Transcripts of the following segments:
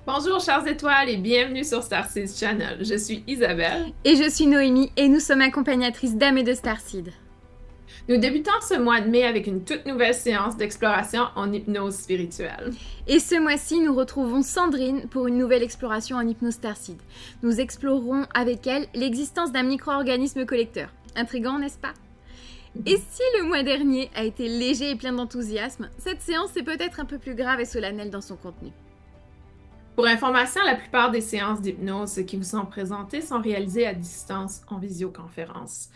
Bonjour chères étoiles et bienvenue sur Starseed Channel. Je suis Isabelle. Et je suis Noémie et nous sommes accompagnatrices d'âmes et de Starseed. Nous débutons ce mois de mai avec une toute nouvelle séance d'exploration en hypnose spirituelle. Et ce mois-ci, nous retrouvons Sandrine pour une nouvelle exploration en hypnose Starseed. Nous explorerons avec elle l'existence d'un micro-organisme collecteur. Intriguant, n'est-ce pas? Et si le mois dernier a été léger et plein d'enthousiasme, cette séance est peut-être un peu plus grave et solennelle dans son contenu. Pour information, la plupart des séances d'hypnose qui vous sont présentées sont réalisées à distance en visioconférence.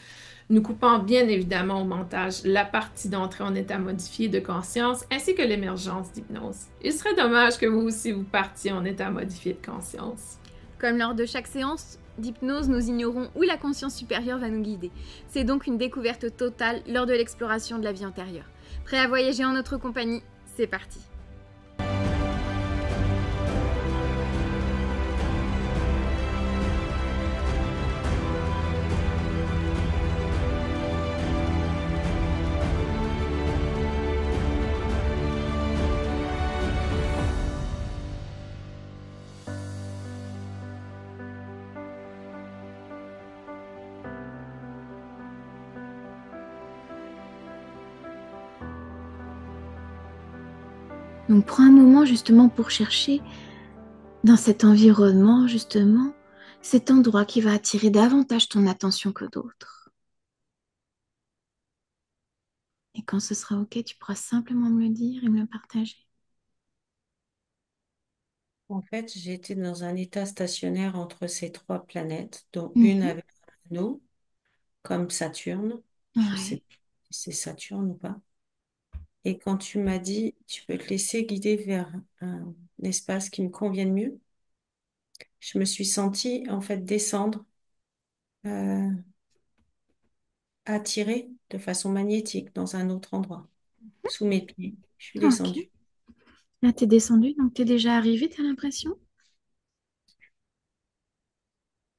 Nous coupons bien évidemment au montage la partie d'entrée en état modifié de conscience ainsi que l'émergence d'hypnose. Il serait dommage que vous aussi vous partiez en état modifié de conscience. Comme lors de chaque séance d'hypnose, nous ignorons où la conscience supérieure va nous guider. C'est donc une découverte totale lors de l'exploration de la vie antérieure. Prêt à voyager en notre compagnie? C'est parti! Donc prends un moment justement pour chercher dans cet environnement justement cet endroit qui va attirer davantage ton attention que d'autres. Et quand ce sera OK, tu pourras simplement me le dire et me le partager. En fait, j'étais dans un état stationnaire entre ces trois planètes, dont une Mhm. avait un anneau, comme Saturne. Je sais Ouais. pas si c'est Saturne ou pas. Et quand tu m'as dit, tu peux te laisser guider vers un espace qui me convienne mieux, je me suis sentie en fait descendre, euh, attirée de façon magnétique dans un autre endroit, sous mes pieds. Je suis OK. descendue. Là, t'es descendu, donc t'es déjà arrivé, t'as l'impression?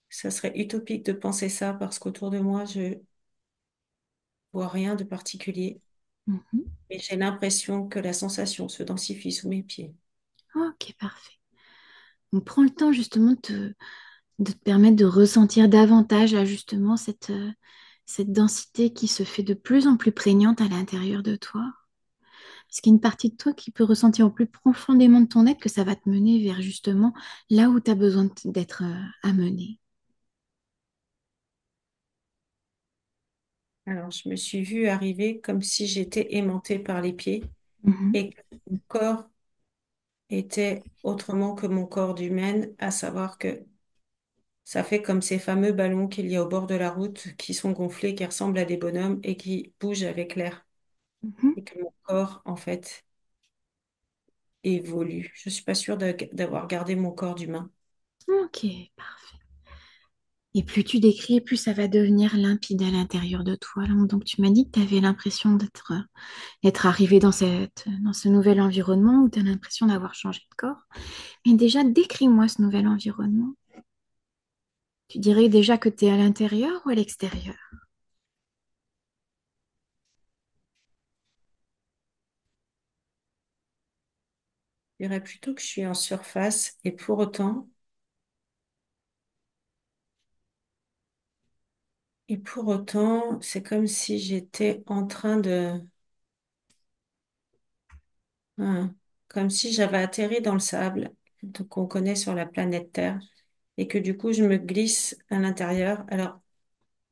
Ça serait utopique de penser ça parce qu'autour de moi, je vois rien de particulier. Mhm. Et j'ai l'impression que la sensation se densifie sous mes pieds. OK, parfait. Donc prends le temps justement de te permettre de ressentir davantage là justement cette densité qui se fait de plus en plus prégnante à l'intérieur de toi. Parce qu'il y a une partie de toi qui peut ressentir au plus profondément de ton être que ça va te mener vers justement là où tu as besoin d'être amené. Alors, je me suis vue arriver comme si j'étais aimantée par les pieds Mhm. et que mon corps était autrement que mon corps d'humaine, à savoir que ça fait comme ces fameux ballons qu'il y a au bord de la route qui sont gonflés, qui ressemblent à des bonhommes et qui bougent avec l'air. Mhm. Et que mon corps, en fait, évolue. Je suis pas sûre d'avoir gardé mon corps d'humain. Ok, parfait. Et plus tu décris, plus ça va devenir limpide à l'intérieur de toi. Donc tu m'as dit que tu avais l'impression d'être arrivé dans ce nouvel environnement où tu as l'impression d'avoir changé de corps. Mais déjà, décris-moi ce nouvel environnement. Tu dirais déjà que tu es à l'intérieur ou à l'extérieur? Je dirais plutôt que je suis en surface et pour autant, c'est comme si j'étais en train hein, comme si j'avais atterri dans le sable qu'on connaît sur la planète Terre et que du coup je me glisse à l'intérieur. Alors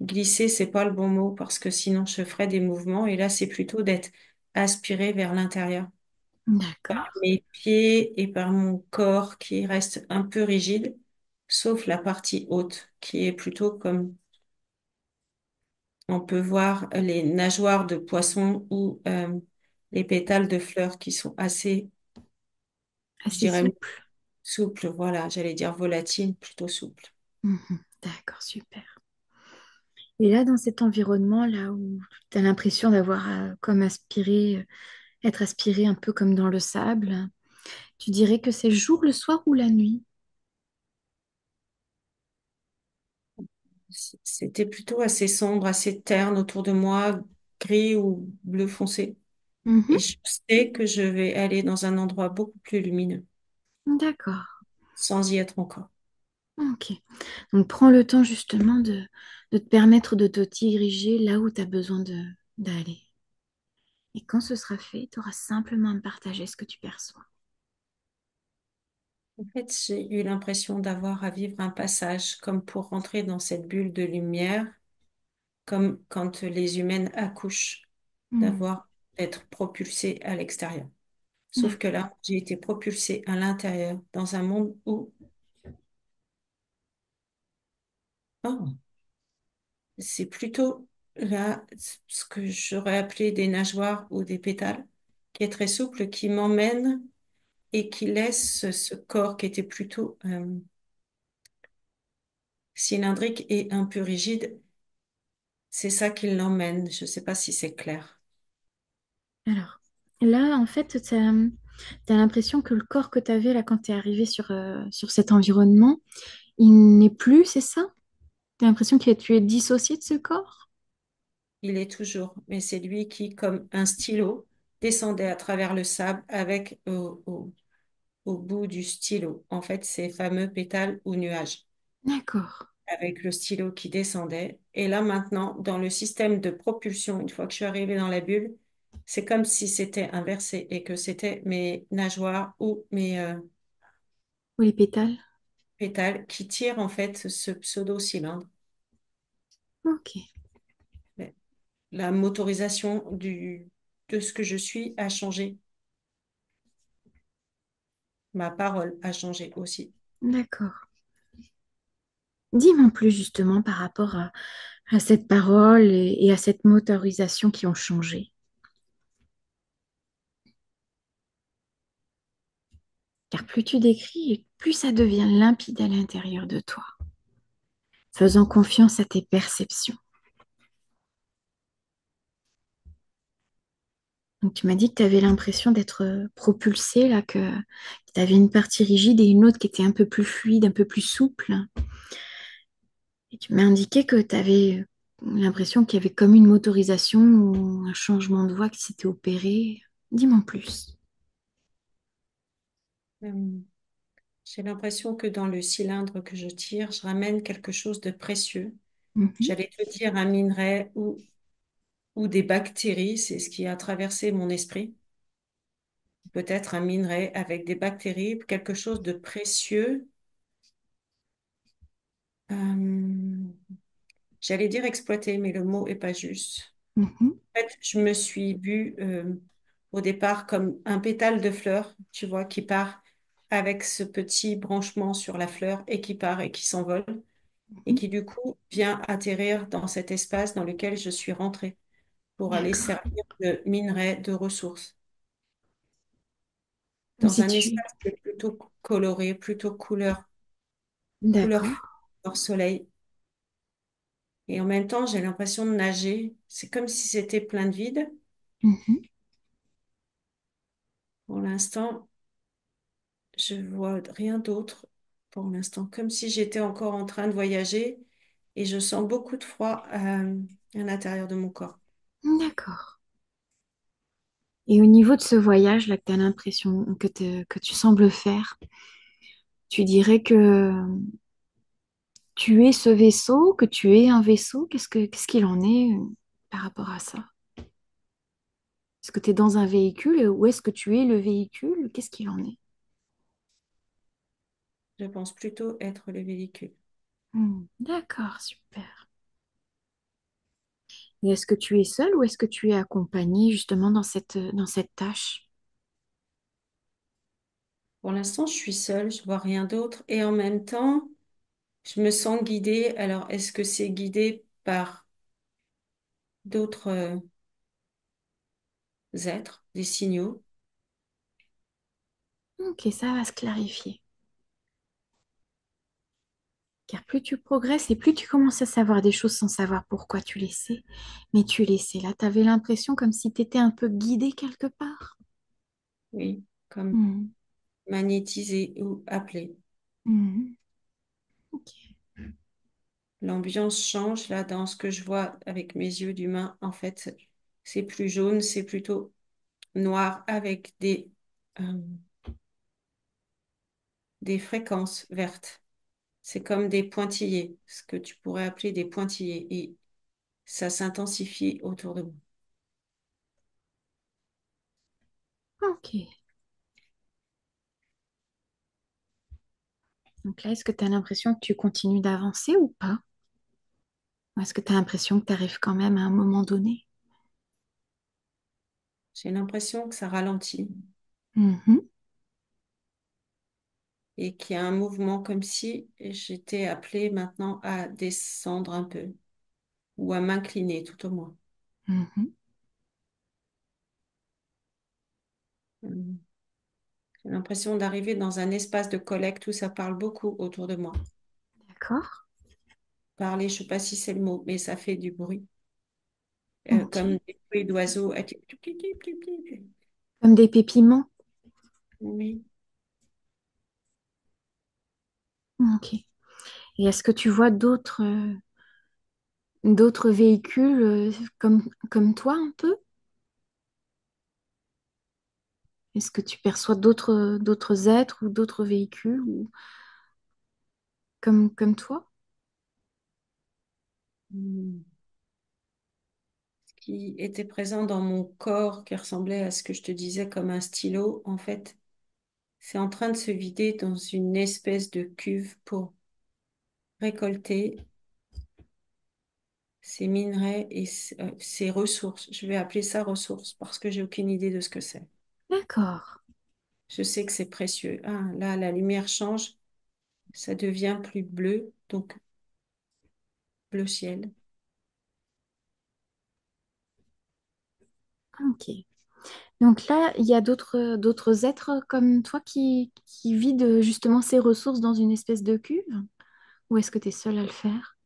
glisser, c'est pas le bon mot parce que sinon je ferais des mouvements et là c'est plutôt d'être aspiré vers l'intérieur D'accord. par mes pieds et par mon corps qui reste un peu rigide, sauf la partie haute qui est plutôt comme on peut voir les nageoires de poisson ou les pétales de fleurs qui sont assez, je Assez dirais, souple. souple, voilà, j'allais dire volatile, plutôt souple. Mhm. D'accord, super. Et là, dans cet environnement-là où tu as l'impression d'avoir comme aspiré, être aspiré un peu comme dans le sable, tu dirais que c'est le jour, le soir ou la nuit? C'était plutôt assez sombre, assez terne autour de moi, gris ou bleu foncé. Et Mhm. je sais que je vais aller dans un endroit beaucoup plus lumineux. D'accord. sans y être encore. Ok. Donc prends le temps justement de te permettre de te diriger là où tu as besoin d'aller. Et quand ce sera fait, tu auras simplement à me partager ce que tu perçois. En fait, j'ai eu l'impression d'avoir à vivre un passage comme pour rentrer dans cette bulle de lumière, comme quand les humaines accouchent, Hmm. d'être propulsées à l'extérieur. Sauf que D'accord. là, j'ai été propulsée à l'intérieur, dans un monde où oh, c'est plutôt là ce que j'aurais appelé des nageoires ou des pétales, qui est très souple, qui m'emmène et qui laisse ce corps qui était plutôt cylindrique et un peu rigide. C'est ça qui l'emmène. Je ne sais pas si c'est clair. Alors, là, en fait, tu as l'impression que le corps que tu avais là quand tu es arrivé sur cet environnement, il n'est plus, c'est ça? Tu as l'impression que tu es dissocié de ce corps? Il est toujours, mais c'est lui qui, comme un stylo, descendait à travers le sable avec au bout du stylo, en fait, ces fameux pétales ou nuages, D'accord. avec le stylo qui descendait. Et là, maintenant, dans le système de propulsion, une fois que je suis arrivée dans la bulle, c'est comme si c'était inversé et que c'était mes nageoires ou mes Ou les pétales? pétales qui tirent en fait ce pseudo-cylindre. Ok. Mais la motorisation de ce que je suis a changé. Ma parole a changé aussi. D'accord. Dis-moi en plus justement par rapport à cette parole et à cette motorisation qui ont changé. Car plus tu décris, et plus ça devient limpide à l'intérieur de toi, faisant confiance à tes perceptions. Donc tu m'as dit que tu avais l'impression d'être propulsé, là, que tu avais une partie rigide et une autre qui était un peu plus fluide, un peu plus souple. Et tu m'as indiqué que tu avais l'impression qu'il y avait comme une motorisation ou un changement de voix qui s'était opéré. Dis-moi en plus. Euh, j'ai l'impression que dans le cylindre que je tire, je ramène quelque chose de précieux. Mhm, J'allais te dire un minerai ou des bactéries, c'est ce qui a traversé mon esprit. Peut-être un minerai avec des bactéries, quelque chose de précieux. Euh, j'allais dire exploiter, mais le mot est pas juste. mhm, En fait, je me suis vue au départ comme un pétale de fleur, tu vois, qui part avec ce petit branchement sur la fleur et qui part et qui s'envole et mhm. qui du coup vient atterrir dans cet espace dans lequel je suis rentrée pour aller D'accord. servir de minerai de ressources Comme dans si un tu... espace qui est plutôt coloré, plutôt couleur D'accord. couleur soleil. Et en même temps, j'ai l'impression de nager. C'est comme si c'était plein de vide. Mhm. Pour l'instant, je vois rien d'autre. Pour l'instant, comme si j'étais encore en train de voyager et je sens beaucoup de froid à l'intérieur de mon corps. D'accord. Et au niveau de ce voyage là que tu as l'impression que tu sembles faire, tu dirais que tu es ce vaisseau, que tu es un vaisseau? Qu'est-ce qu'il en est par rapport à ça? Est-ce que tu es dans un véhicule ou est-ce que tu es le véhicule? Qu'est-ce qu'il en est? Je pense plutôt être le véhicule. D'accord, super. Et est-ce que tu es seul ou est-ce que tu es accompagné justement dans cette tâche? Pour l'instant, je suis seule, je vois rien d'autre et en même temps, je me sens guidée. Alors, est-ce que c'est guidé par d'autres êtres, des signaux? Ok, ça va se clarifier. Car plus tu progresses et plus tu commences à savoir des choses sans savoir pourquoi tu les sais, mais tu les sais. Là, tu avais l'impression comme si tu étais un peu guidé quelque part. Oui, comme Hmm, magnétisé ou appelé. hmm, ok. L'ambiance change là dans ce que je vois avec mes yeux d'humain. En fait, c'est plus jaune, c'est plutôt noir avec euh, des fréquences vertes. C'est comme des pointillés, ce que tu pourrais appeler des pointillés. Et ça s'intensifie autour de moi. Ok. Donc là, est-ce que tu as l'impression que tu continues d'avancer ou pas? Ou est-ce que tu as l'impression que tu arrives quand même à un moment donné? J'ai l'impression que ça ralentit Mhm, et qu'il y a un mouvement comme si j'étais appelée maintenant à descendre un peu ou à m'incliner tout au moins. mhm. Hum. J'ai l'impression d'arriver dans un espace de collecte où ça parle beaucoup autour de moi. D'accord. Parler, je sais pas si c'est le mot, mais ça fait du bruit, Ok. comme des bruits d'oiseaux. Comme des pépiments. Oui. Ok. Et est-ce que tu vois d'autres véhicules comme toi un peu? Est-ce que tu perçois d'autres êtres ou d'autres véhicules ou comme toi? Hum. Qui était présent dans mon corps, qui ressemblait à ce que je te disais comme un stylo, en fait, c'est en train de se vider dans une espèce de cuve pour récolter ces minerais et ces ressources. Je vais appeler ça ressources parce que j'ai aucune idée de ce que c'est. D'accord. Je sais que c'est précieux. Ah, là, la lumière change, ça devient plus bleu, donc bleu ciel. Ok. Donc là, il y a d'autres êtres comme toi qui vident justement ces ressources dans une espèce de cuve? Ou est-ce que tu es seule à le faire?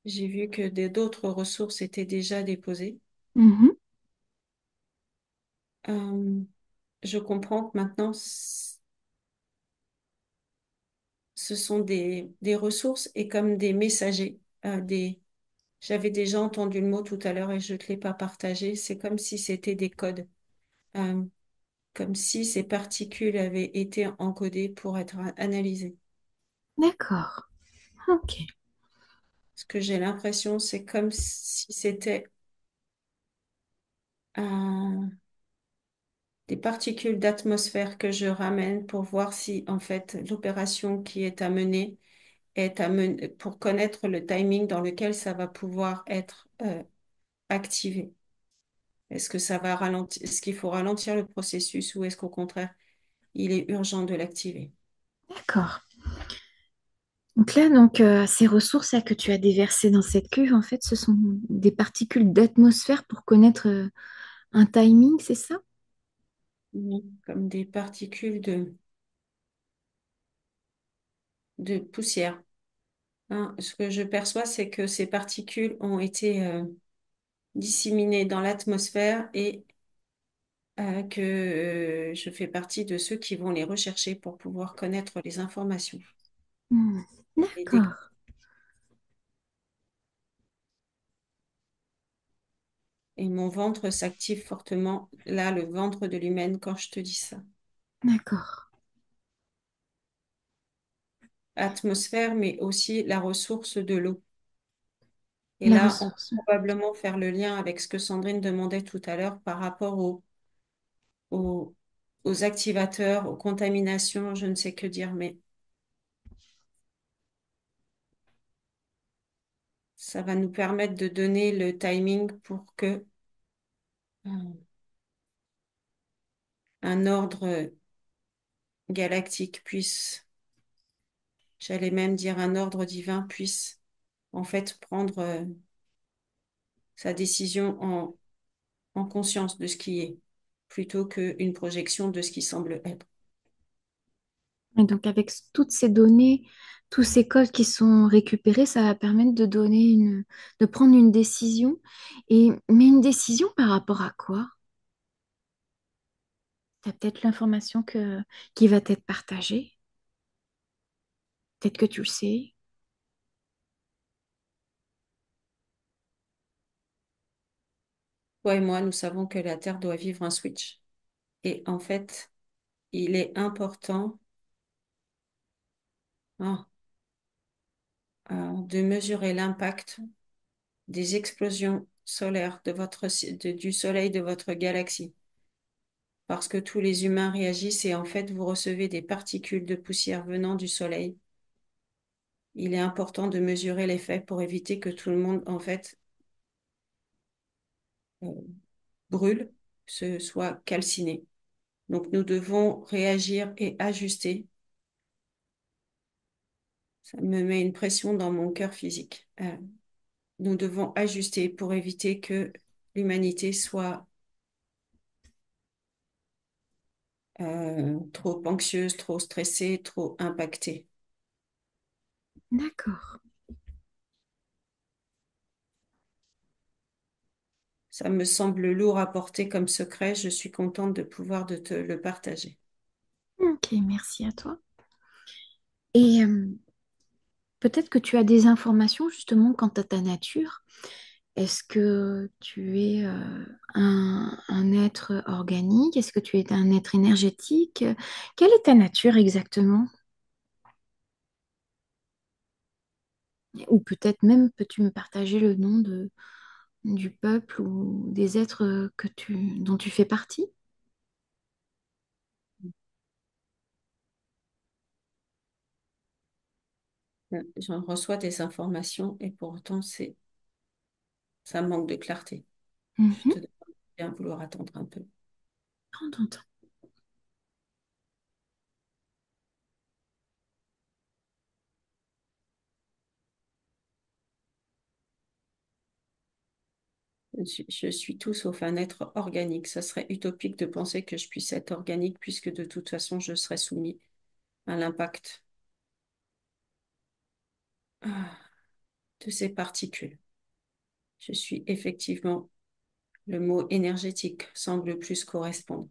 J'ai vu que d'autres ressources étaient déjà déposées. Mhm. Euh, je comprends que maintenant, ce sont des ressources et comme des messagers. J'avais déjà entendu le mot tout à l'heure et je ne te l'ai pas partagé. C'est comme si c'était des codes, Euh, comme si ces particules avaient été encodées pour être analysées. D'accord. Ok. Ce que j'ai l'impression, c'est comme si c'était des particules d'atmosphère que je ramène pour voir si, en fait, l'opération qui est à mener pour connaître le timing dans lequel ça va pouvoir être activé. Est-ce que ça va ralentir, est-ce qu'il faut ralentir le processus ou est-ce qu'au contraire, il est urgent de l'activer? D'accord. Ces ressources là que tu as déversées dans cette cuve, en fait, ce sont des particules d'atmosphère pour connaître un timing, c'est ça? Oui, comme des particules de poussière. Hein, ce que je perçois, c'est que ces particules ont été disséminées dans l'atmosphère et que je fais partie de ceux qui vont les rechercher pour pouvoir connaître les informations. Hmm. Et, des- D'accord. et mon ventre s'active fortement, là, le ventre de l'humaine, quand je te dis ça. D'accord. Atmosphère, mais aussi la ressource de l'eau. Et La là, on peut ressource. probablement faire le lien avec ce que Sandrine demandait tout à l'heure par rapport aux, aux activateurs, aux contaminations, je ne sais que dire, mais ça va nous permettre de donner le timing pour que un ordre galactique puisse, j'allais même dire un ordre divin puisse en fait prendre sa décision en conscience de ce qui est, plutôt qu'une projection de ce qui semble être. Et donc, avec toutes ces données, tous ces codes qui sont récupérés, ça va permettre de prendre une décision. Mais une décision par rapport à quoi? Tu as peut-être qui va être partagée. Peut-être que tu le sais. Toi et moi, nous savons que la Terre doit vivre un switch. Et en fait, il est important. hein, de mesurer l'impact des explosions solaires du Soleil de votre galaxie. Parce que tous les humains réagissent et en fait, vous recevez des particules de poussière venant du Soleil. Il est important de mesurer l'effet pour éviter que tout le monde, en fait, euh, brûle, se soit calciné. Donc, nous devons réagir et ajuster. Ça me met une pression dans mon cœur physique. Nous devons ajuster pour éviter que l'humanité soit trop anxieuse, trop stressée, trop impactée. D'accord. Ça me semble lourd à porter comme secret. Je suis contente de pouvoir de te le partager. Ok, merci à toi. Et peut-être que tu as des informations justement quant à ta nature. Est-ce que tu es un être organique? Est-ce que tu es un être énergétique? Quelle est ta nature exactement? Ou peut-être même peux-tu me partager le nom du peuple ou des êtres dont tu fais partie? J'en reçois des informations et pourtant ça manque de clarté. Je Mhm. te demande de bien vouloir attendre un peu. Prends ton temps. Je suis tout sauf un être organique. Ça serait utopique de penser que je puisse être organique puisque de toute façon je serais soumis à l'impact ah, de ces particules. Je suis effectivement, le mot énergétique semble plus correspondre.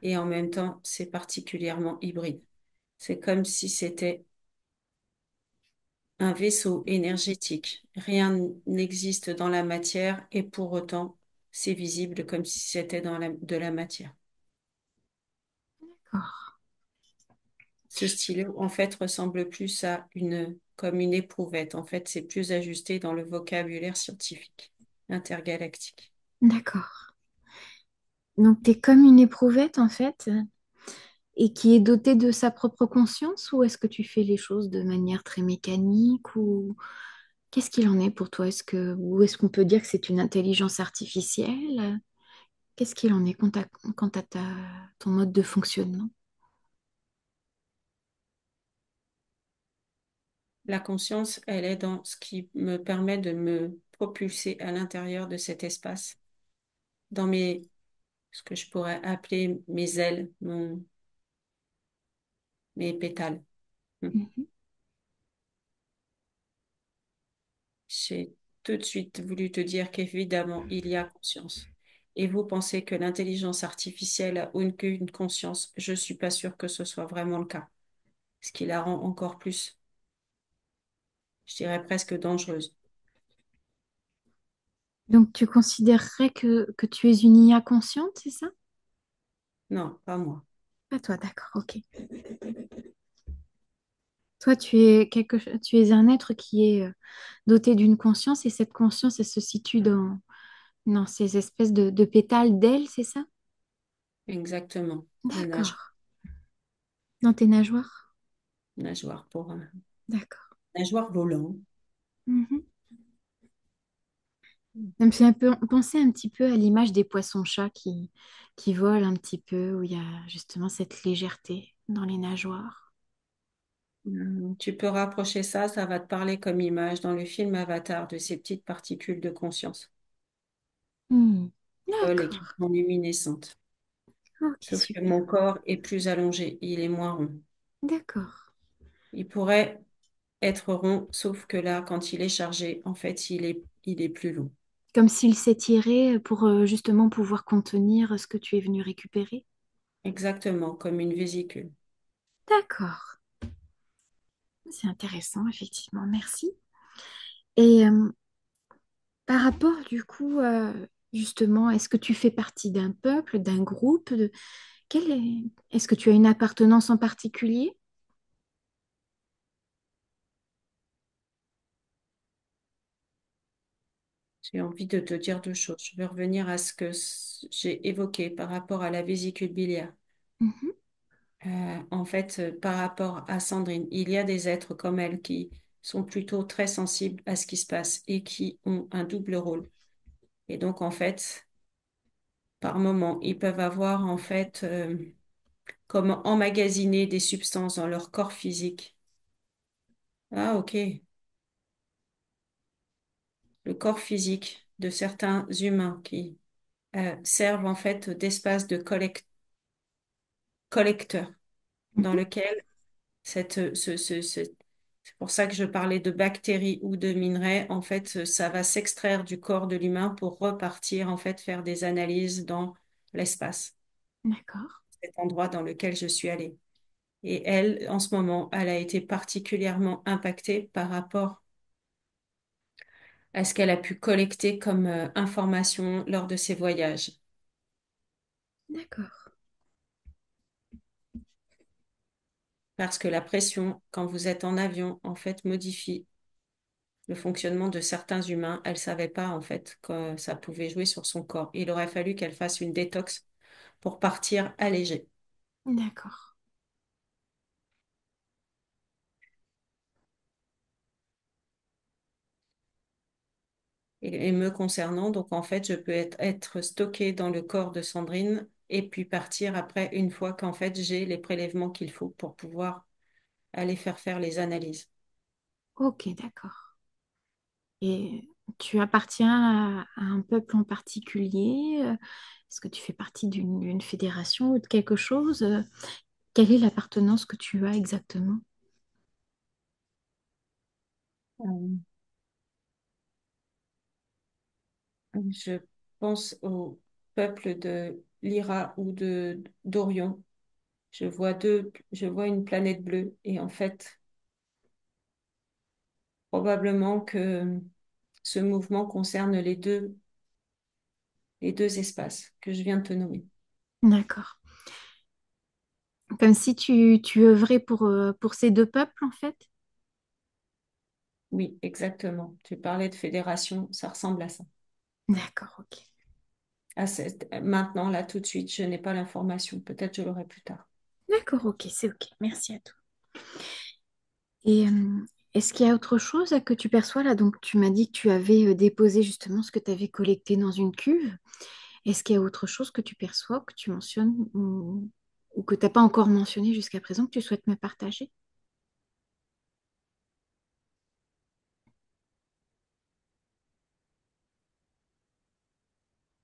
Et en même temps, c'est particulièrement hybride. C'est comme si c'était un vaisseau énergétique. Rien n'existe dans la matière et pour autant, c'est visible comme si c'était de la matière. D'accord. Ce stylo, en fait, ressemble plus à comme une éprouvette. En fait, c'est plus ajusté dans le vocabulaire scientifique intergalactique. D'accord. Donc, tu es comme une éprouvette en fait, et qui est dotée de sa propre conscience, ou est-ce que tu fais les choses de manière très mécanique, ou qu'est-ce qu'il en est pour toi? Ou est-ce qu'on peut dire que c'est une intelligence artificielle? Qu'est-ce qu'il en est quant à ton mode de fonctionnement? La conscience, elle est dans ce qui me permet de me propulser à l'intérieur de cet espace, dans ce que je pourrais appeler mes ailes, mes pétales. Hmm. Mhm. J'ai tout de suite voulu te dire qu'évidemment, il y a conscience. Et vous pensez que l'intelligence artificielle a qu'une conscience? Je ne suis pas sûre que ce soit vraiment le cas, ce qui la rend encore plus, je dirais presque dangereuse. Donc, tu considérerais que tu es une IA consciente, c'est ça? Non, pas moi. Pas toi, d'accord, ok. Toi, tu es un être qui est doté d'une conscience et cette conscience, elle se situe dans ces espèces de pétales d'ailes, c'est ça? Exactement. Les D'accord. Dans tes nageoires? nageoires pour D'accord. nageoires volant. Mhm. Ça me fait un peu penser un petit peu à l'image des poissons-chats qui volent un petit peu, où il y a justement cette légèreté dans les nageoires. Tu peux rapprocher ça, ça va te parler comme image dans le film Avatar de ces petites particules de conscience Hmm. qui volent et qui D'accord. sont luminescentes. Ok, Sauf que super. mon corps est plus allongé, il est moins rond. D'accord. Il pourrait être rond, sauf que là, quand il est chargé, en fait, il est plus long. Comme s'il s'étirait pour justement pouvoir contenir ce que tu es venu récupérer. Exactement, comme une vésicule. D'accord. C'est intéressant, effectivement. Merci. Et par rapport, du coup, justement, est-ce que tu fais partie d'un peuple, d'un groupe Est-ce que tu as une appartenance en particulier? J'ai envie de te dire deux choses. Je veux revenir à ce que j'ai évoqué par rapport à la vésicule biliaire. Mhm. En fait, par rapport à Sandrine, il y a des êtres comme elle qui sont plutôt très sensibles à ce qui se passe et qui ont un double rôle. Et donc, en fait, par moment, ils peuvent avoir, en fait, comme emmagasiner des substances dans leur corps physique. Ah, ok. Le corps physique de certains humains qui servent, en fait, d'espace de collecteur dans Mhm. lequel c'est pour ça que je parlais de bactéries ou de minerais. En fait, ça va s'extraire du corps de l'humain pour repartir, en fait, faire des analyses dans l'espace, D'accord. cet endroit dans lequel je suis allée. Et elle, en ce moment, elle a été particulièrement impactée par rapport à ce qu'elle a pu collecter comme information lors de ses voyages. D'accord. Parce que la pression, quand vous êtes en avion, en fait, modifie le fonctionnement de certains humains. Elle savait pas, en fait, que ça pouvait jouer sur son corps. Il aurait fallu qu'elle fasse une détox pour partir allégée. D'accord. Et me concernant, donc, en fait, je peux être stockée dans le corps de Sandrine et puis partir après, une fois qu'en fait, j'ai les prélèvements qu'il faut pour pouvoir aller faire les analyses. Ok, d'accord. Et tu appartiens à un peuple en particulier? Est-ce que tu fais partie d'une fédération ou de quelque chose? Quelle est l'appartenance que tu as exactement? Euh, Je pense au peuple de Lyra ou de d'Orion. Je vois une planète bleue et en fait, probablement que ce mouvement concerne les deux espaces que je viens de te nommer. D'accord. Comme si tu œuvrais pour ces deux peuples, en fait? Oui, exactement. Tu parlais de fédération, ça ressemble à ça. D'accord, ok. Maintenant, là, tout de suite, je n'ai pas l'information. Peut-être je l'aurai plus tard. D'accord, ok, c'est ok. Merci à toi. Et est-ce qu'il y a autre chose que tu perçois là? Donc, tu m'as dit que tu avais déposé justement ce que tu avais collecté dans une cuve. Est-ce qu'il y a autre chose que tu perçois, que tu mentionnes ou que tu n'as pas encore mentionné jusqu'à présent que tu souhaites me partager?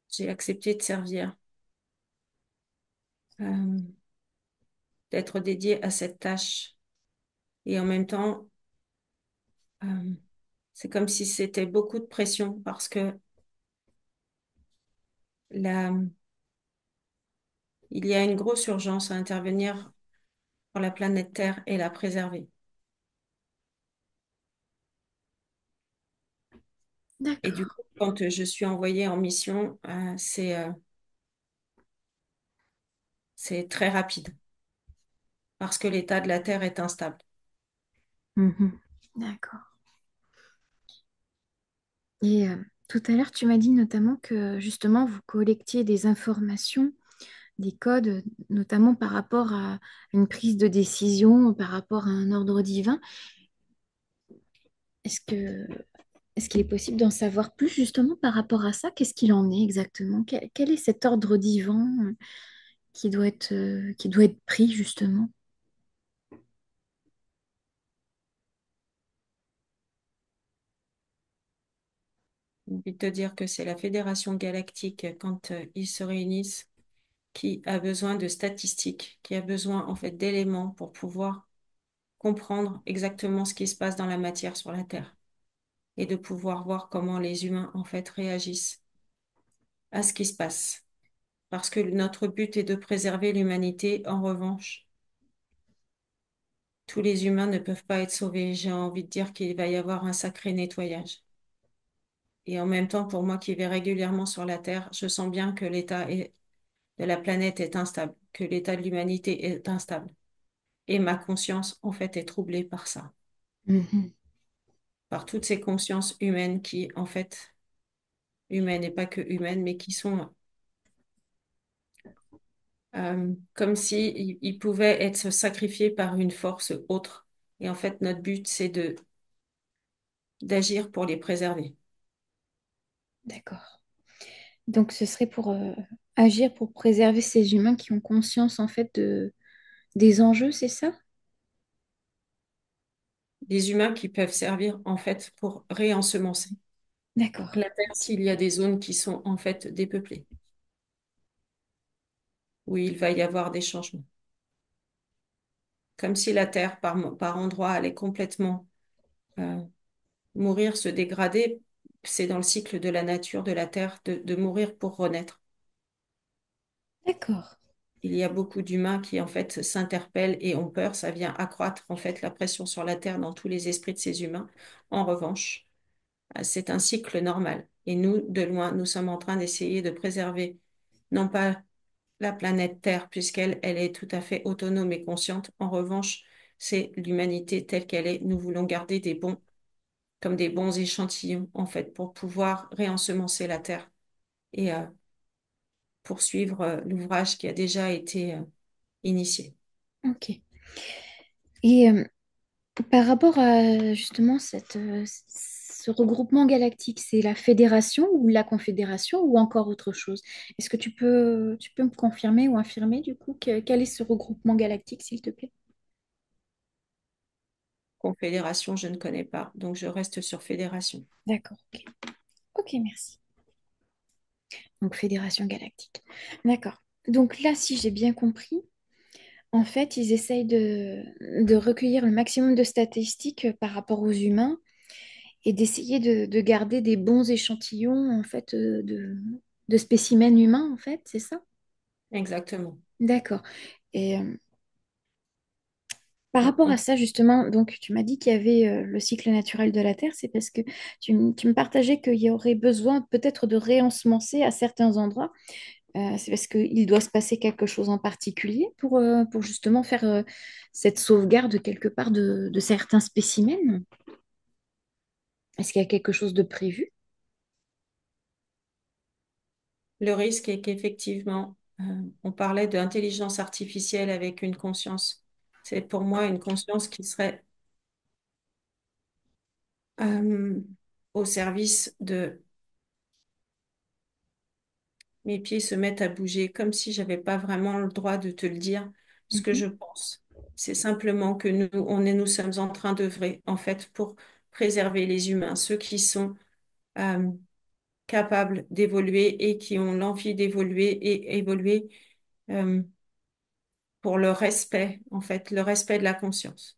J'ai accepté de servir, euh, d'être dédiée à cette tâche. Et en même temps, euh, c'est comme si c'était beaucoup de pression parce que la, il y a une grosse urgence à intervenir pour la planète Terre et la préserver. Et du D'accord. coup, quand je suis envoyée en mission, c'est très rapide parce que l'état de la Terre est instable. Mhm. D'accord. Et tout à l'heure, tu m'as dit notamment que justement, vous collectiez des informations, des codes, notamment par rapport à une prise de décision, par rapport à un ordre divin. Est-ce que, est-ce qu'il est possible d'en savoir plus justement par rapport à ça? Qu'est-ce qu'il en est exactement? Quel est cet ordre divin qui doit être pris justement? J'ai envie de te dire que c'est la Fédération galactique, quand ils se réunissent, qui a besoin de statistiques, qui a besoin en fait d'éléments pour pouvoir comprendre exactement ce qui se passe dans la matière sur la Terre et de pouvoir voir comment les humains en fait réagissent à ce qui se passe. Parce que notre but est de préserver l'humanité. En revanche, tous les humains ne peuvent pas être sauvés. J'ai envie de dire qu'il va y avoir un sacré nettoyage. Et en même temps, pour moi qui vais régulièrement sur la Terre, je sens bien que de la planète est instable, que l'état de l'humanité est instable. Et ma conscience, en fait, est troublée par ça, Mhm. par toutes ces consciences humaines qui, en fait, humaines et pas que humaines, mais qui sont comme si ils pouvaient être sacrifiés par une force autre. Et en fait, notre but, c'est d'agir pour les préserver. D'accord. Donc ce serait pour agir pour préserver ces humains qui ont conscience en fait des enjeux, c'est ça? Des humains qui peuvent servir en fait pour réensemencer D'accord. la Terre s'il y a des zones qui sont en fait dépeuplées, où il va y avoir des changements. Comme si la Terre, par endroits, allait complètement euh, mourir, se dégrader. C'est dans le cycle de la nature de la Terre de mourir pour renaître. D'accord. Il y a beaucoup d'humains qui en fait s'interpellent et ont peur. Ça vient accroître en fait la pression sur la Terre dans tous les esprits de ces humains. En revanche, c'est un cycle normal. Et nous, de loin, nous sommes en train d'essayer de préserver non pas la planète Terre, puisqu'elle est tout à fait autonome et consciente. En revanche, c'est l'humanité telle qu'elle est. Nous voulons garder comme des bons échantillons, en fait, pour pouvoir réensemencer la Terre et poursuivre l'ouvrage qui a déjà été initié. Ok. Et par rapport à justement ce regroupement galactique, c'est la fédération ou la confédération ou encore autre chose? Est-ce que tu peux me confirmer ou infirmer du coup quel est ce regroupement galactique, s'il te plaît? Confédération, je ne connais pas, donc je reste sur fédération. D'accord, ok. Ok, merci. Donc fédération galactique. D'accord. Donc là, si j'ai bien compris, en fait, ils essayent de recueillir le maximum de statistiques par rapport aux humains et d'essayer de garder des bons échantillons en fait de spécimens humains en fait, c'est ça? Exactement. D'accord. Et par On- rapport à on- ça justement, donc tu m'as dit qu'il y avait le cycle naturel de la Terre, c'est parce que tu me partageais qu'il y aurait besoin peut-être de réensemencer à certains endroits. C'est parce qu'il doit se passer quelque chose en particulier pour justement faire cette sauvegarde quelque part de certains spécimens. Est-ce qu'il y a quelque chose de prévu? Le risque est qu'effectivement, on parlait d'intelligence artificielle avec une conscience. C'est pour moi une conscience qui serait euh, au service de mes pieds se mettent à bouger comme si j'avais pas vraiment le droit de te le dire ce que Mhm. je pense. C'est simplement que nous sommes en train d'œuvrer en fait pour préserver les humains, ceux qui sont euh, capables d'évoluer et qui ont l'envie d'évoluer et évoluer euh, pour le respect, en fait, le respect de la conscience.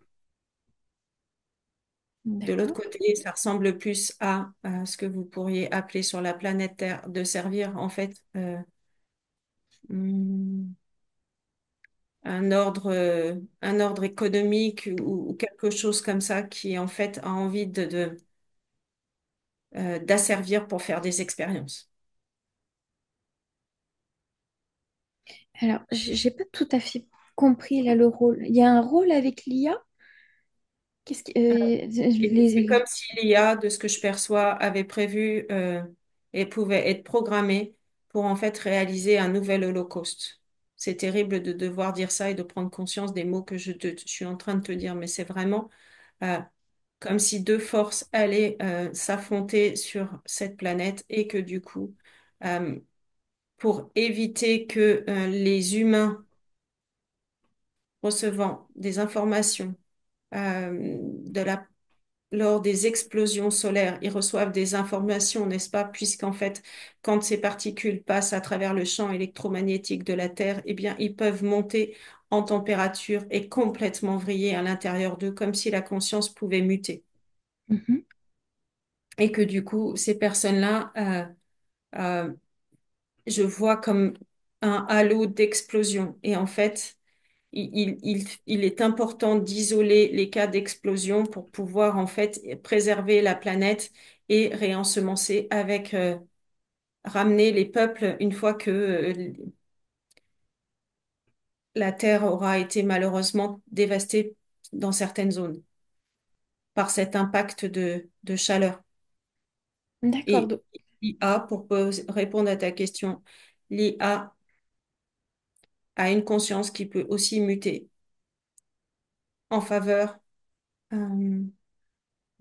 De l'autre D'accord. côté, ça ressemble plus à ce que vous pourriez appeler sur la planète Terre de servir en fait hum, un ordre économique ou quelque chose comme ça qui en fait a envie d'asservir pour faire des expériences. Alors, j'ai pas tout à fait compris là le rôle. Il y a un rôle avec l'IA? Qu'est-ce qui, Et c'est comme si l'IA, de ce que je perçois, avait prévu et pouvait être programmée pour en fait réaliser un nouvel holocauste. C'est terrible de devoir dire ça et de prendre conscience des mots que je suis en train de te dire, mais c'est vraiment euh, comme si deux forces allaient s'affronter sur cette planète et que du coup, euh, pour éviter que les humains recevant des informations de la lors des explosions solaires, ils reçoivent des informations, n'est-ce pas? Puisqu'en fait, quand ces particules passent à travers le champ électromagnétique de la Terre, eh bien, ils peuvent monter en température et complètement vriller à l'intérieur d'eux, comme si la conscience pouvait muter. Mhm. Et que du coup, ces personnes-là, euh, je vois comme un halo d'explosion. Et en fait, il est important d'isoler les cas d'explosion pour pouvoir en fait préserver la planète et réensemencer avec ramener les peuples une fois que la Terre aura été malheureusement dévastée dans certaines zones par cet impact de chaleur. D'accord. Et l'IA, pour répondre à ta question, l'IA a une conscience qui peut aussi muter en faveur euh,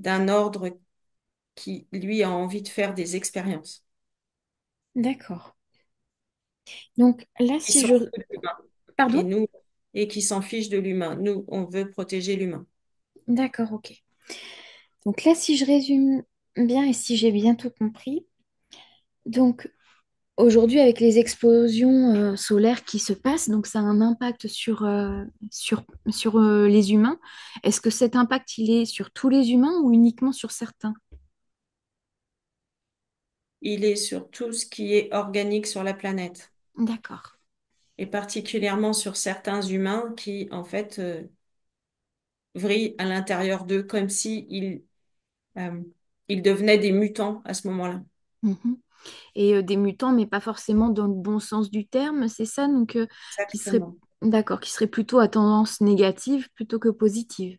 d'un ordre qui, lui, a envie de faire des expériences D'accord. Donc là, qui si s'en je... fout de l'humain et Pardon? nous et qui s'en fiche de l'humain. Nous, on veut protéger l'humain. D'accord, ok. Donc là, si je résume bien et si j'ai bien tout compris, donc aujourd'hui, avec les explosions solaires qui se passent, donc ça a un impact sur les humains. Est-ce que cet impact, il est sur tous les humains ou uniquement sur certains? Il est sur tout ce qui est organique sur la planète D'accord. et particulièrement sur certains humains qui, en fait, vrillent à l'intérieur d'eux comme si euh, ils devenaient des mutants à ce moment-là. Mhm. Et des mutants, mais pas forcément dans le bon sens du terme, c'est ça? Donc, qui serait, Exactement. d'accord, qui serait plutôt à tendance négative plutôt que positive.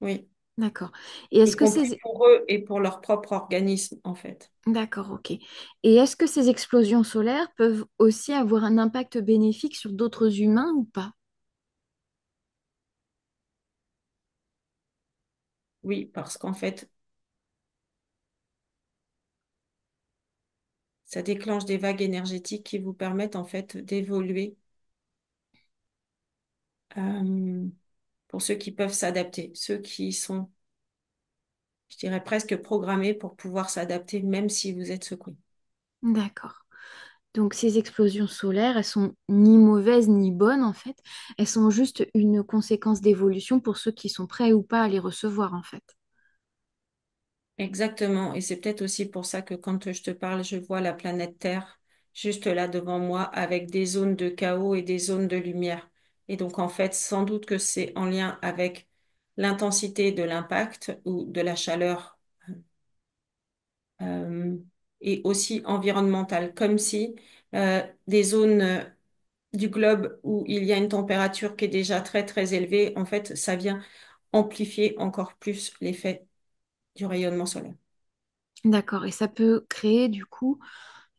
Oui. D'accord. Et est-ce Y que compris ces... pour eux et pour leur propre organisme, en fait. D'accord, ok. Et est-ce que ces explosions solaires peuvent aussi avoir un impact bénéfique sur d'autres humains ou pas? Oui, parce qu'en fait, ça déclenche des vagues énergétiques qui vous permettent, en fait, d'évoluer euh, pour ceux qui peuvent s'adapter, ceux qui sont, je dirais, presque programmés pour pouvoir s'adapter, même si vous êtes secoué. D'accord. Donc ces explosions solaires, elles sont ni mauvaises ni bonnes en fait. Elles sont juste une conséquence d'évolution pour ceux qui sont prêts ou pas à les recevoir en fait. Exactement. Et c'est peut-être aussi pour ça que quand je te parle, je vois la planète Terre juste là devant moi avec des zones de chaos et des zones de lumière. Et donc, en fait, sans doute que c'est en lien avec l'intensité de l'impact ou de la chaleur euh, et aussi environnementale, comme si des zones du globe où il y a une température qui est déjà très, très élevée, en fait, ça vient amplifier encore plus l'effet du rayonnement solaire. D'accord. Et ça peut créer du coup,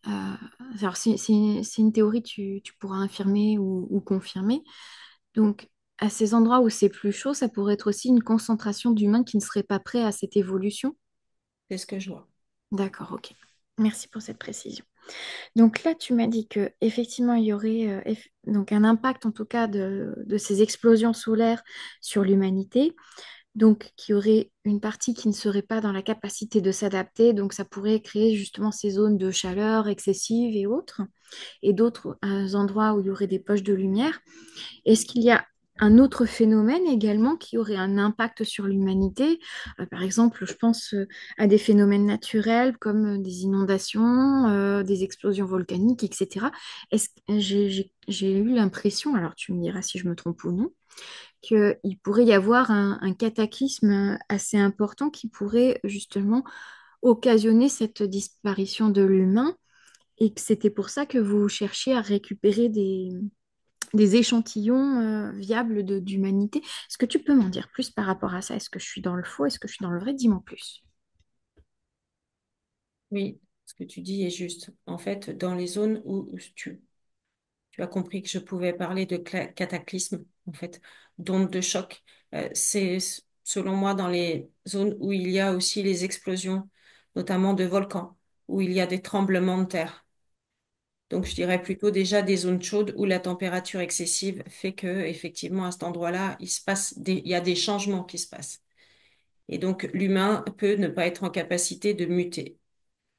alors c'est une théorie, tu pourras infirmer ou confirmer. Donc à ces endroits où c'est plus chaud, ça pourrait être aussi une concentration d'humains qui ne seraient pas prêts à cette évolution. C'est ce que je vois. D'accord, ok. Merci pour cette précision. Donc là, tu m'as dit que effectivement, il y aurait donc un impact en tout cas de ces explosions solaires sur l'humanité, donc qui aurait une partie qui ne serait pas dans la capacité de s'adapter, donc ça pourrait créer justement ces zones de chaleur excessive et autres, et d'autres endroits où il y aurait des poches de lumière. Est-ce qu'il y a un autre phénomène également qui aurait un impact sur l'humanité? Par exemple, je pense à des phénomènes naturels comme des inondations, des explosions volcaniques, etc. J'ai eu l'impression, alors tu me diras si je me trompe ou non, qu'il pourrait y avoir un cataclysme assez important qui pourrait justement occasionner cette disparition de l'humain et que c'était pour ça que vous cherchiez à récupérer des échantillons viables d'humanité. Est-ce que tu peux m'en dire plus par rapport à ça? Est-ce que je suis dans le faux? Est-ce que je suis dans le vrai? Dis-moi plus. Oui, ce que tu dis est juste. En fait, dans les zones où tu as compris que je pouvais parler de cataclysme, en fait, d'ondes de choc, c'est selon moi dans les zones où il y a aussi les explosions, notamment de volcans, où il y a des tremblements de terre. Donc, je dirais plutôt déjà des zones chaudes où la température excessive fait que, effectivement, à cet endroit-là, il y a des changements qui se passent. Et donc, l'humain peut ne pas être en capacité de muter.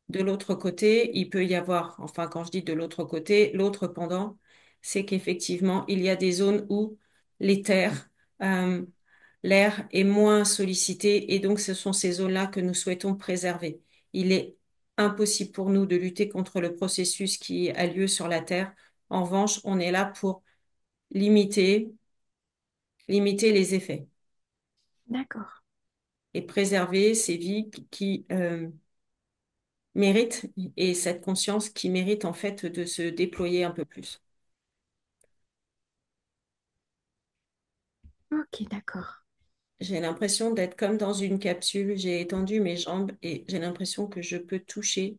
De l'autre côté, il peut y avoir, enfin quand je dis de l'autre côté, l'autre pendant, c'est qu'effectivement, il y a des zones où les terres, euh, l'air est moins sollicité et donc ce sont ces zones-là que nous souhaitons préserver. Il est impossible pour nous de lutter contre le processus qui a lieu sur la Terre. En revanche, on est là pour limiter, limiter les effets D'accord. et préserver ces vies qui mérite et cette conscience qui mérite en fait de se déployer un peu plus. Ok, d'accord. J'ai l'impression d'être comme dans une capsule, j'ai étendu mes jambes et j'ai l'impression que je peux toucher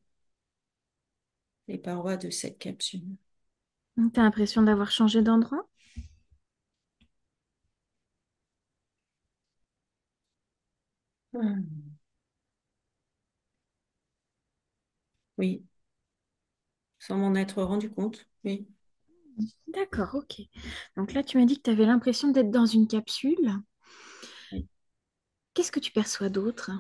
les parois de cette capsule. Tu as l'impression d'avoir changé d'endroit? Hmm. Oui, sans m'en être rendu compte. Oui. D'accord, ok. Donc là, tu m'as dit que tu avais l'impression d'être dans une capsule. Oui. Qu'est-ce que tu perçois d'autre?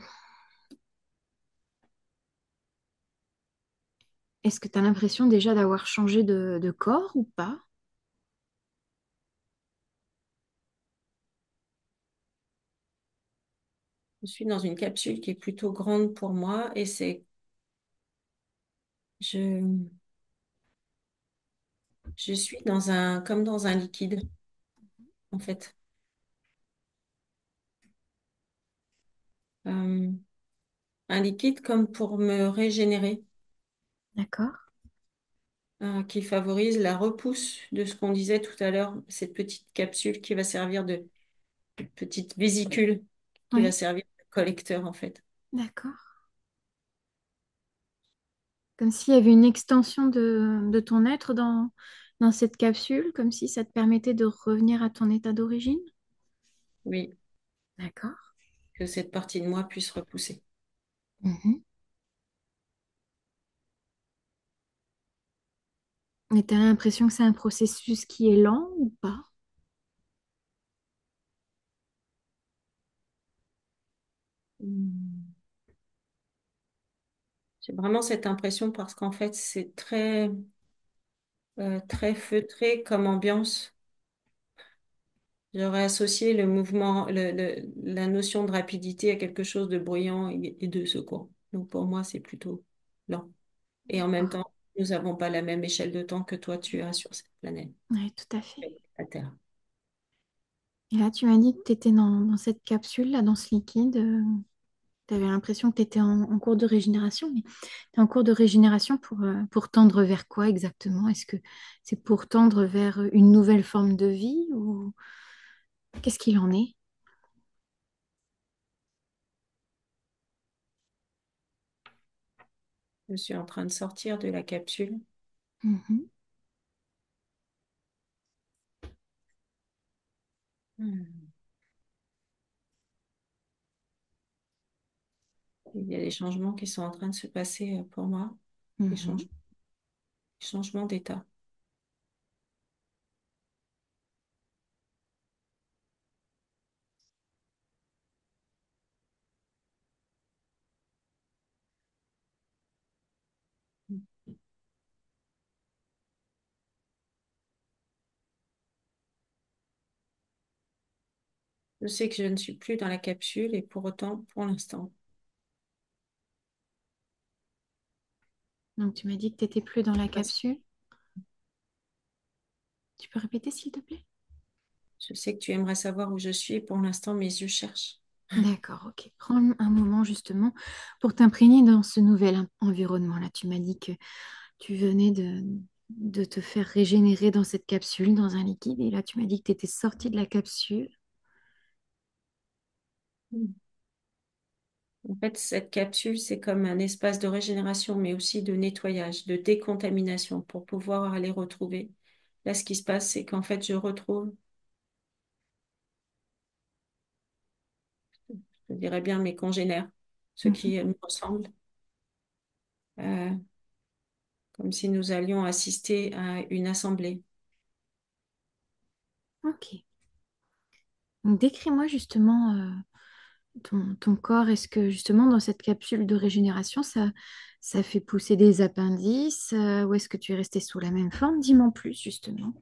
Est-ce que tu as l'impression déjà d'avoir changé de corps ou pas? Je suis dans une capsule qui est plutôt grande pour moi et je, je suis comme dans un liquide, en fait. Euh, un liquide comme pour me régénérer, D'accord. qui favorise la repousse de ce qu'on disait tout à l'heure, cette petite capsule qui va servir de petite vésicule, qui va Oui, servir de collecteur, en fait. d'accord. Comme s'il y avait une extension de ton être dans cette capsule, comme si ça te permettait de revenir à ton état d'origine. Oui, D'accord. que cette partie de moi puisse repousser. Mhm. Mais tu as l'impression que c'est un processus qui est lent ou pas? Hmm. J'ai vraiment cette impression parce qu'en fait, c'est très feutré comme ambiance. J'aurais associé le mouvement, la notion de rapidité à quelque chose de bruyant et de secouant. Donc pour moi, c'est plutôt lent. Et en même D'accord. temps, nous n'avons pas la même échelle de temps que toi, tu as sur cette planète, Oui, tout à fait. la Terre. Et là, tu m'as dit que tu étais dans cette capsule, là, dans ce liquide. Tu avais l'impression que tu étais en cours de régénération, mais tu es en cours de régénération pour tendre vers quoi exactement? Est-ce que c'est pour tendre vers une nouvelle forme de vie ou qu'est-ce qu'il en est? Je suis en train de sortir de la capsule. Mhm. Hmm. Il y a des changements qui sont en train de se passer pour moi, des Mhm. changements, changements d'état. Je sais que je ne suis plus dans la capsule et pour autant, pour l'instant, Donc, tu m'as dit que tu n'étais plus dans la parce- capsule. Tu peux répéter, s'il te plaît? je sais que tu aimerais savoir où je suis et pour l'instant, mes yeux cherchent. D'accord, ok. Prends un moment justement pour t'imprégner dans ce nouvel environnement-là. Tu m'as dit que tu venais de te faire régénérer dans cette capsule, dans un liquide, et là tu m'as dit que tu étais sortie de la capsule. Hmm. En fait, cette capsule, c'est comme un espace de régénération, mais aussi de nettoyage, de décontamination pour pouvoir aller retrouver. Là, ce qui se passe, c'est qu'en fait, je retrouve, je dirais bien, mes congénères, ceux Mhm. qui me ressemblent, euh, comme si nous allions assister à une assemblée. Ok. Donc décris-moi justement ton corps. Est-ce que justement dans cette capsule de régénération, ça fait pousser des appendices ou est-ce que tu es resté sous la même forme? Dis-moi en plus justement.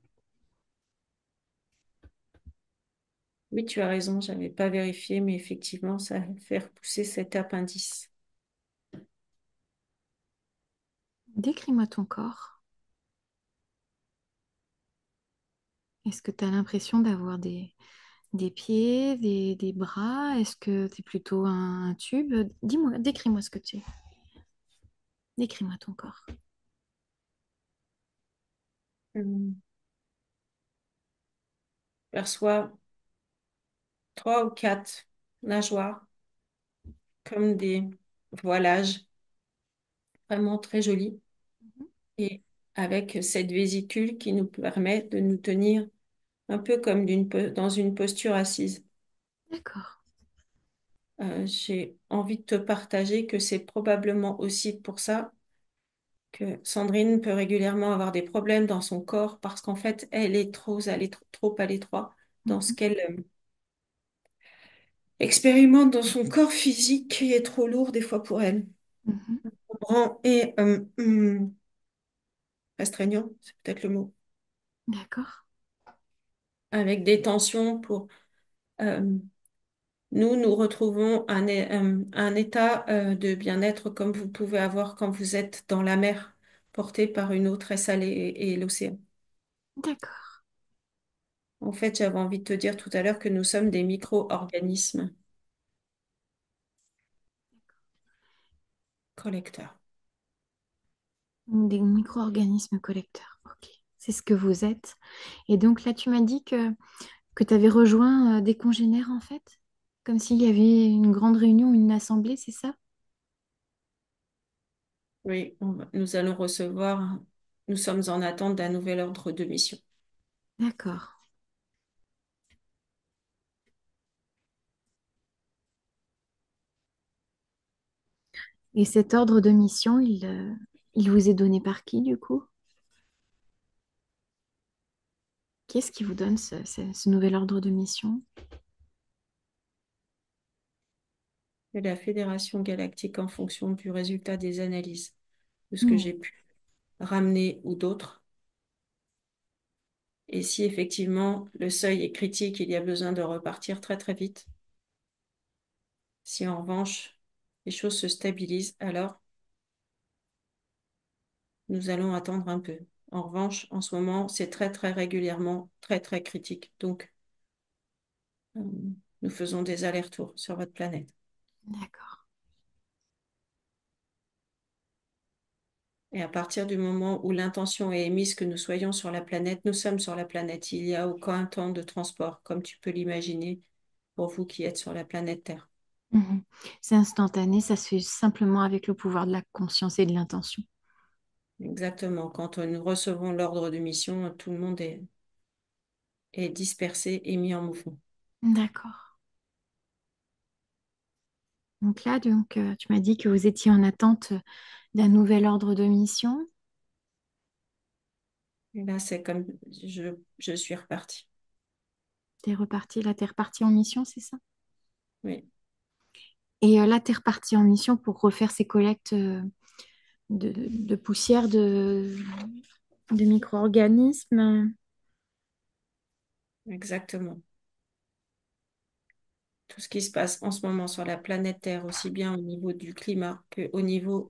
Oui, tu as raison, j'avais pas vérifié, mais effectivement, ça fait repousser cet appendice. Décris-moi ton corps. Est-ce que tu as l'impression d'avoir des pieds, des bras? Est-ce que tu es plutôt un tube? Dis-moi, décris-moi ce que tu es. Décris-moi ton corps. Je perçois trois ou quatre nageoires comme des voilages vraiment très jolis et avec cette vésicule qui nous permet de nous tenir un peu comme dans une posture assise. D'accord. J'ai envie de te partager que c'est probablement aussi pour ça que Sandrine peut régulièrement avoir des problèmes dans son corps parce qu'en fait, elle est trop à l'étroit dans ce Mhm. qu'elle expérimente dans son corps physique qui est trop lourd des fois pour elle. Mhm. Grand et restreignant, c'est peut-être le mot, D'accord. avec des tensions pour euh, nous retrouvons un état de bien-être comme vous pouvez avoir quand vous êtes dans la mer, porté par une eau très salée et l'océan. D'accord. En fait, j'avais envie de te dire tout à l'heure que nous sommes des micro-organismes collecteurs. Des micro-organismes collecteurs. Ok. C'est ce que vous êtes. Et donc là, tu m'as dit que tu avais rejoint des congénères en fait, comme s'il y avait une grande réunion, une assemblée, c'est ça? Oui, nous allons recevoir, nous sommes en attente d'un nouvel ordre de mission. D'accord. Et cet ordre de mission, il vous est donné par qui du coup? Qui est-ce qui vous donne ce nouvel ordre de mission? Et la Fédération galactique en fonction du résultat des analyses, de ce que Hmm. j'ai pu ramener ou d'autres. Et si effectivement le seuil est critique, il y a besoin de repartir très très vite. Si en revanche les choses se stabilisent, alors nous allons attendre un peu. En revanche, en ce moment, c'est très très régulièrement très très critique. Donc, euh, nous faisons des allers-retours sur votre planète. D'accord. Et à partir du moment où l'intention est émise que nous soyons sur la planète, nous sommes sur la planète. Il n'y a aucun temps de transport, comme tu peux l'imaginer pour vous qui êtes sur la planète Terre. Mhm. C'est instantané, ça se fait simplement avec le pouvoir de la conscience et de l'intention. Exactement. Quand nous recevons l'ordre de mission, tout le monde est dispersé et mis en mouvement. D'accord. Donc là, tu m'as dit que vous étiez en attente d'un nouvel ordre de mission. Et là, c'est comme je suis repartie. T'es reparti, là, t'es reparti en mission, c'est ça? Oui, Et là, t'es reparti en mission pour refaire ces collectes de poussière de micro-organismes. exactement. Tout ce qui se passe en ce moment sur la planète Terre, aussi bien au niveau du climat qu'au niveau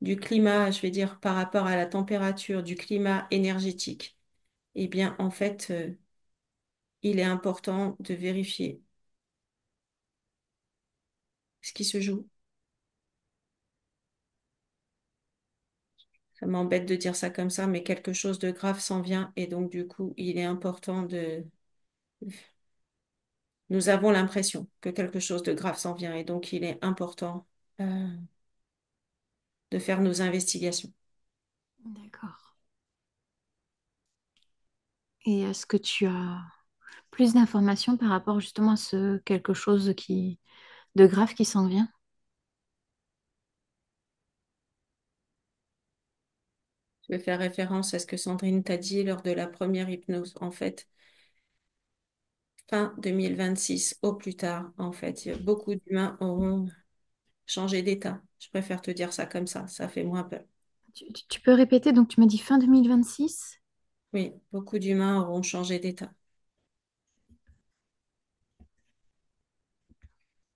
du climat, je vais dire, par rapport à la température, du climat énergétique, eh bien, en fait, il est important de vérifier ce qui se joue. Ça m'embête de dire ça comme ça, mais quelque chose de grave s'en vient et donc, du coup, il est important de... Nous avons l'impression que quelque chose de grave s'en vient et donc, il est important de faire nos investigations. D'accord. Et est-ce que tu as plus d'informations par rapport justement à ce quelque chose de grave qui s'en vient? Je vais faire référence à ce que Sandrine t'a dit lors de la première hypnose. En fait, fin 2026, au plus tard, en fait, beaucoup d'humains auront changé d'état. Je préfère te dire ça comme ça fait moins peur. Tu peux répéter, donc tu m'as dit fin 2026. Oui, beaucoup d'humains auront changé d'état.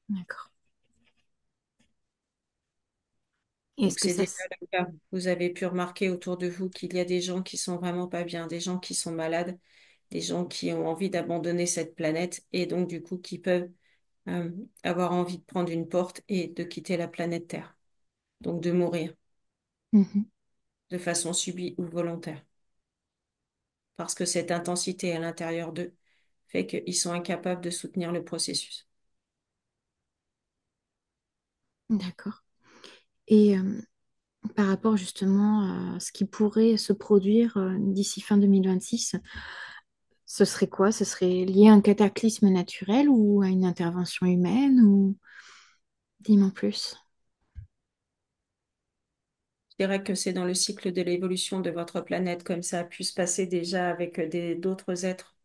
D'accord. Et est-ce Donc, que c'est ça... déjà le cas. Vous avez pu remarquer autour de vous qu'il y a des gens qui sont vraiment pas bien, des gens qui sont malades, des gens qui ont envie d'abandonner cette planète et donc, du coup, qui peuvent euh, avoir envie de prendre une porte et de quitter la planète Terre. Donc, de mourir Mhm. de façon subie ou volontaire. Parce que cette intensité à l'intérieur d'eux fait qu'ils sont incapables de soutenir le processus. D'accord. Et par rapport justement à ce qui pourrait se produire d'ici fin 2026. Ce serait quoi? Ce serait lié à un cataclysme naturel ou à une intervention humaine ou dis-moi en plus. Je dirais que c'est dans le cycle de l'évolution de votre planète, comme ça a pu se passer déjà avec d'autres êtres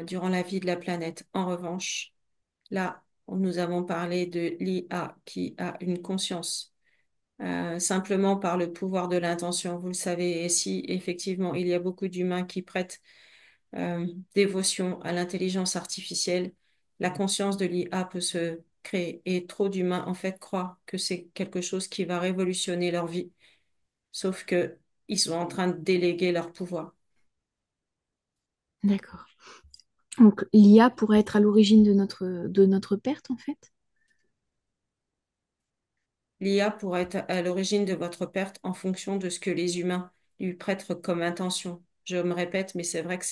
durant la vie de la planète. En revanche, là, nous avons parlé de l'IA qui a une conscience simplement par le pouvoir de l'intention, vous le savez. Et si effectivement il y a beaucoup d'humains qui prêtent dévotion à l'intelligence artificielle, la conscience de l'IA peut se créer. Et trop d'humains, en fait, croient que c'est quelque chose qui va révolutionner leur vie, sauf que ils sont en train de déléguer leur pouvoir. D'accord. Donc l'IA pourrait être à l'origine de notre perte en fait? L'IA pourrait être à l'origine de votre perte en fonction de ce que les humains lui prêtent comme intention. Je me répète, mais c'est vrai que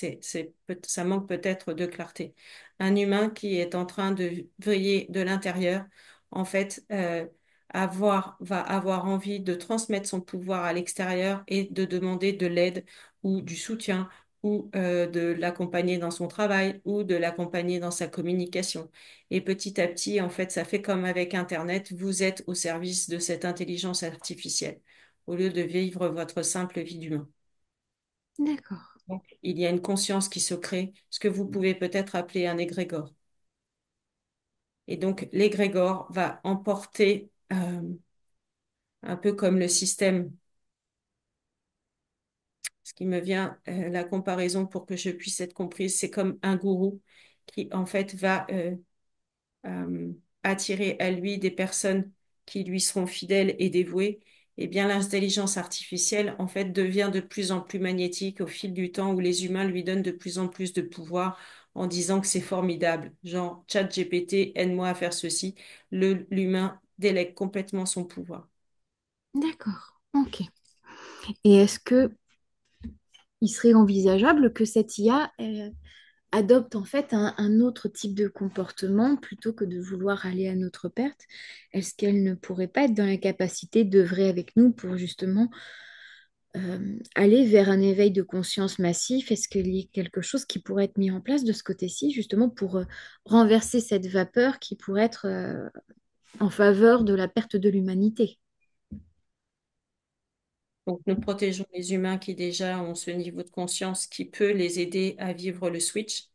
ça manque peut-être de clarté. Un humain qui est en train de vriller de l'intérieur, en fait, va avoir envie de transmettre son pouvoir à l'extérieur et de demander de l'aide ou du soutien ou de l'accompagner dans son travail ou de l'accompagner dans sa communication. Et petit à petit, en fait, ça fait comme avec Internet, vous êtes au service de cette intelligence artificielle, au lieu de vivre votre simple vie d'humain. D'accord. Donc, il y a une conscience qui se crée, ce que vous pouvez peut-être appeler un égrégore. Et donc, l'égrégore va emporter, un peu comme le système, ce qui me vient, la comparaison pour que je puisse être comprise, c'est comme un gourou qui, en fait, va euh, attirer à lui des personnes qui lui seront fidèles et dévouées, eh bien l'intelligence artificielle en fait devient de plus en plus magnétique au fil du temps où les humains lui donnent de plus en plus de pouvoir en disant que c'est formidable. Genre, ChatGPT, aide-moi à faire ceci. L'humain délègue complètement son pouvoir. D'accord. Ok. Et est-ce que il serait envisageable que cette IA adopte en fait un autre type de comportement plutôt que de vouloir aller à notre perte? Est-ce qu'elle ne pourrait pas être dans la capacité d'œuvrer avec nous pour justement aller vers un éveil de conscience massif? Est-ce qu'il y a quelque chose qui pourrait être mis en place de ce côté-ci, justement pour renverser cette vapeur qui pourrait être en faveur de la perte de l'humanité? Donc, nous protégeons les humains qui déjà ont ce niveau de conscience qui peut les aider à vivre le switch.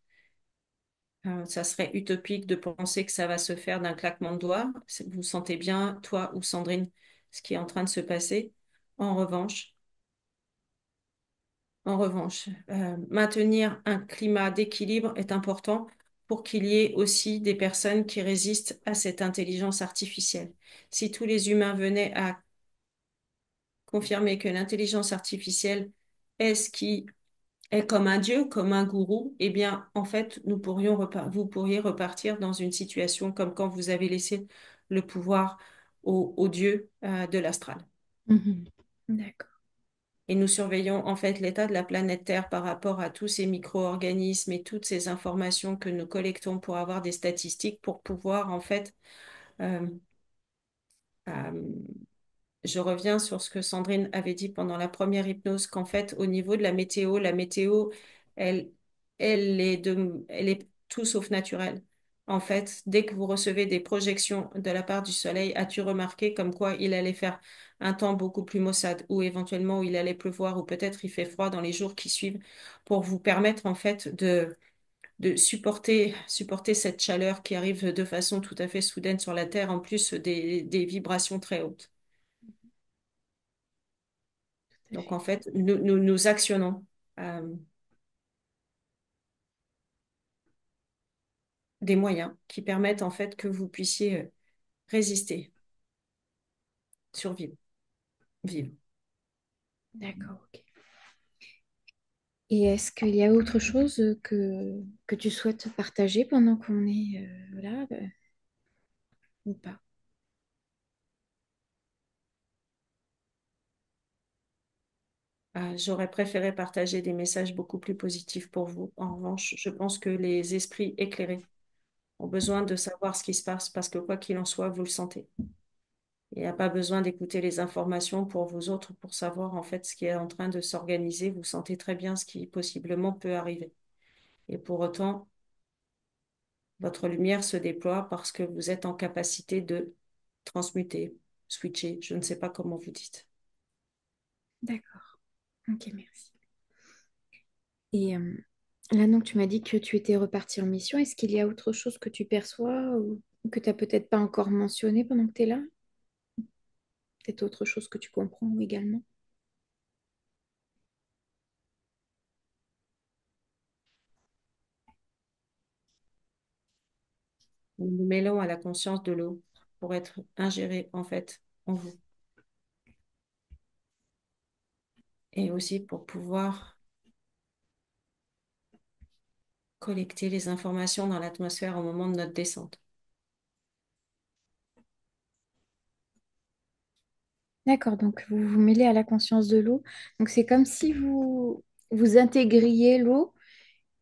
Ça serait utopique de penser que ça va se faire d'un claquement de doigts. Vous sentez bien, toi ou Sandrine, ce qui est en train de se passer. En revanche, maintenir un climat d'équilibre est important pour qu'il y ait aussi des personnes qui résistent à cette intelligence artificielle. Si tous les humains venaient à confirmer que l'intelligence artificielle est ce qui est comme un dieu, comme un gourou, eh bien, en fait, vous pourriez repartir dans une situation comme quand vous avez laissé le pouvoir au dieu de l'astral. Mhm. D'accord. Et nous surveillons en fait l'état de la planète Terre par rapport à tous ces micro-organismes et toutes ces informations que nous collectons pour avoir des statistiques pour pouvoir en fait euh, euh, je reviens sur ce que Sandrine avait dit pendant la première hypnose, qu'en fait, au niveau de la météo, elle, elle est tout sauf naturelle. En fait, dès que vous recevez des projections de la part du soleil, as-tu remarqué comme quoi il allait faire un temps beaucoup plus maussade, ou éventuellement où il allait pleuvoir, ou peut-être il fait froid dans les jours qui suivent, pour vous permettre en fait de supporter cette chaleur qui arrive de façon tout à fait soudaine sur la Terre, en plus des vibrations très hautes. Tout à Donc, fait. en fait, nous actionnons euh, des moyens qui permettent, en fait, que vous puissiez résister, survivre, vivre. D'accord, ok. Et est-ce qu'il y a autre chose que tu souhaites partager pendant qu'on est là ou pas? J'aurais préféré partager des messages beaucoup plus positifs pour vous. En revanche, je pense que les esprits éclairés ont besoin de savoir ce qui se passe parce que quoi qu'il en soit, vous le sentez. Il n'y a pas besoin d'écouter les informations pour vous autres pour savoir en fait ce qui est en train de s'organiser. Vous sentez très bien ce qui possiblement peut arriver. Et pour autant, votre lumière se déploie parce que vous êtes en capacité de transmuter, switcher, je ne sais pas comment vous dites. D'accord. Ok, merci. Et là, donc, tu m'as dit que tu étais reparti en mission. Est-ce qu'il y a autre chose que tu perçois ou que tu n'as peut-être pas encore mentionné pendant que tu es là? Peut-être autre chose que tu comprends également? Nous nous mêlons à la conscience de l'eau pour être ingéré en fait en vous. Et aussi pour pouvoir collecter les informations dans l'atmosphère au moment de notre descente. D'accord, donc vous vous mêlez à la conscience de l'eau. Donc c'est comme si vous intégriez l'eau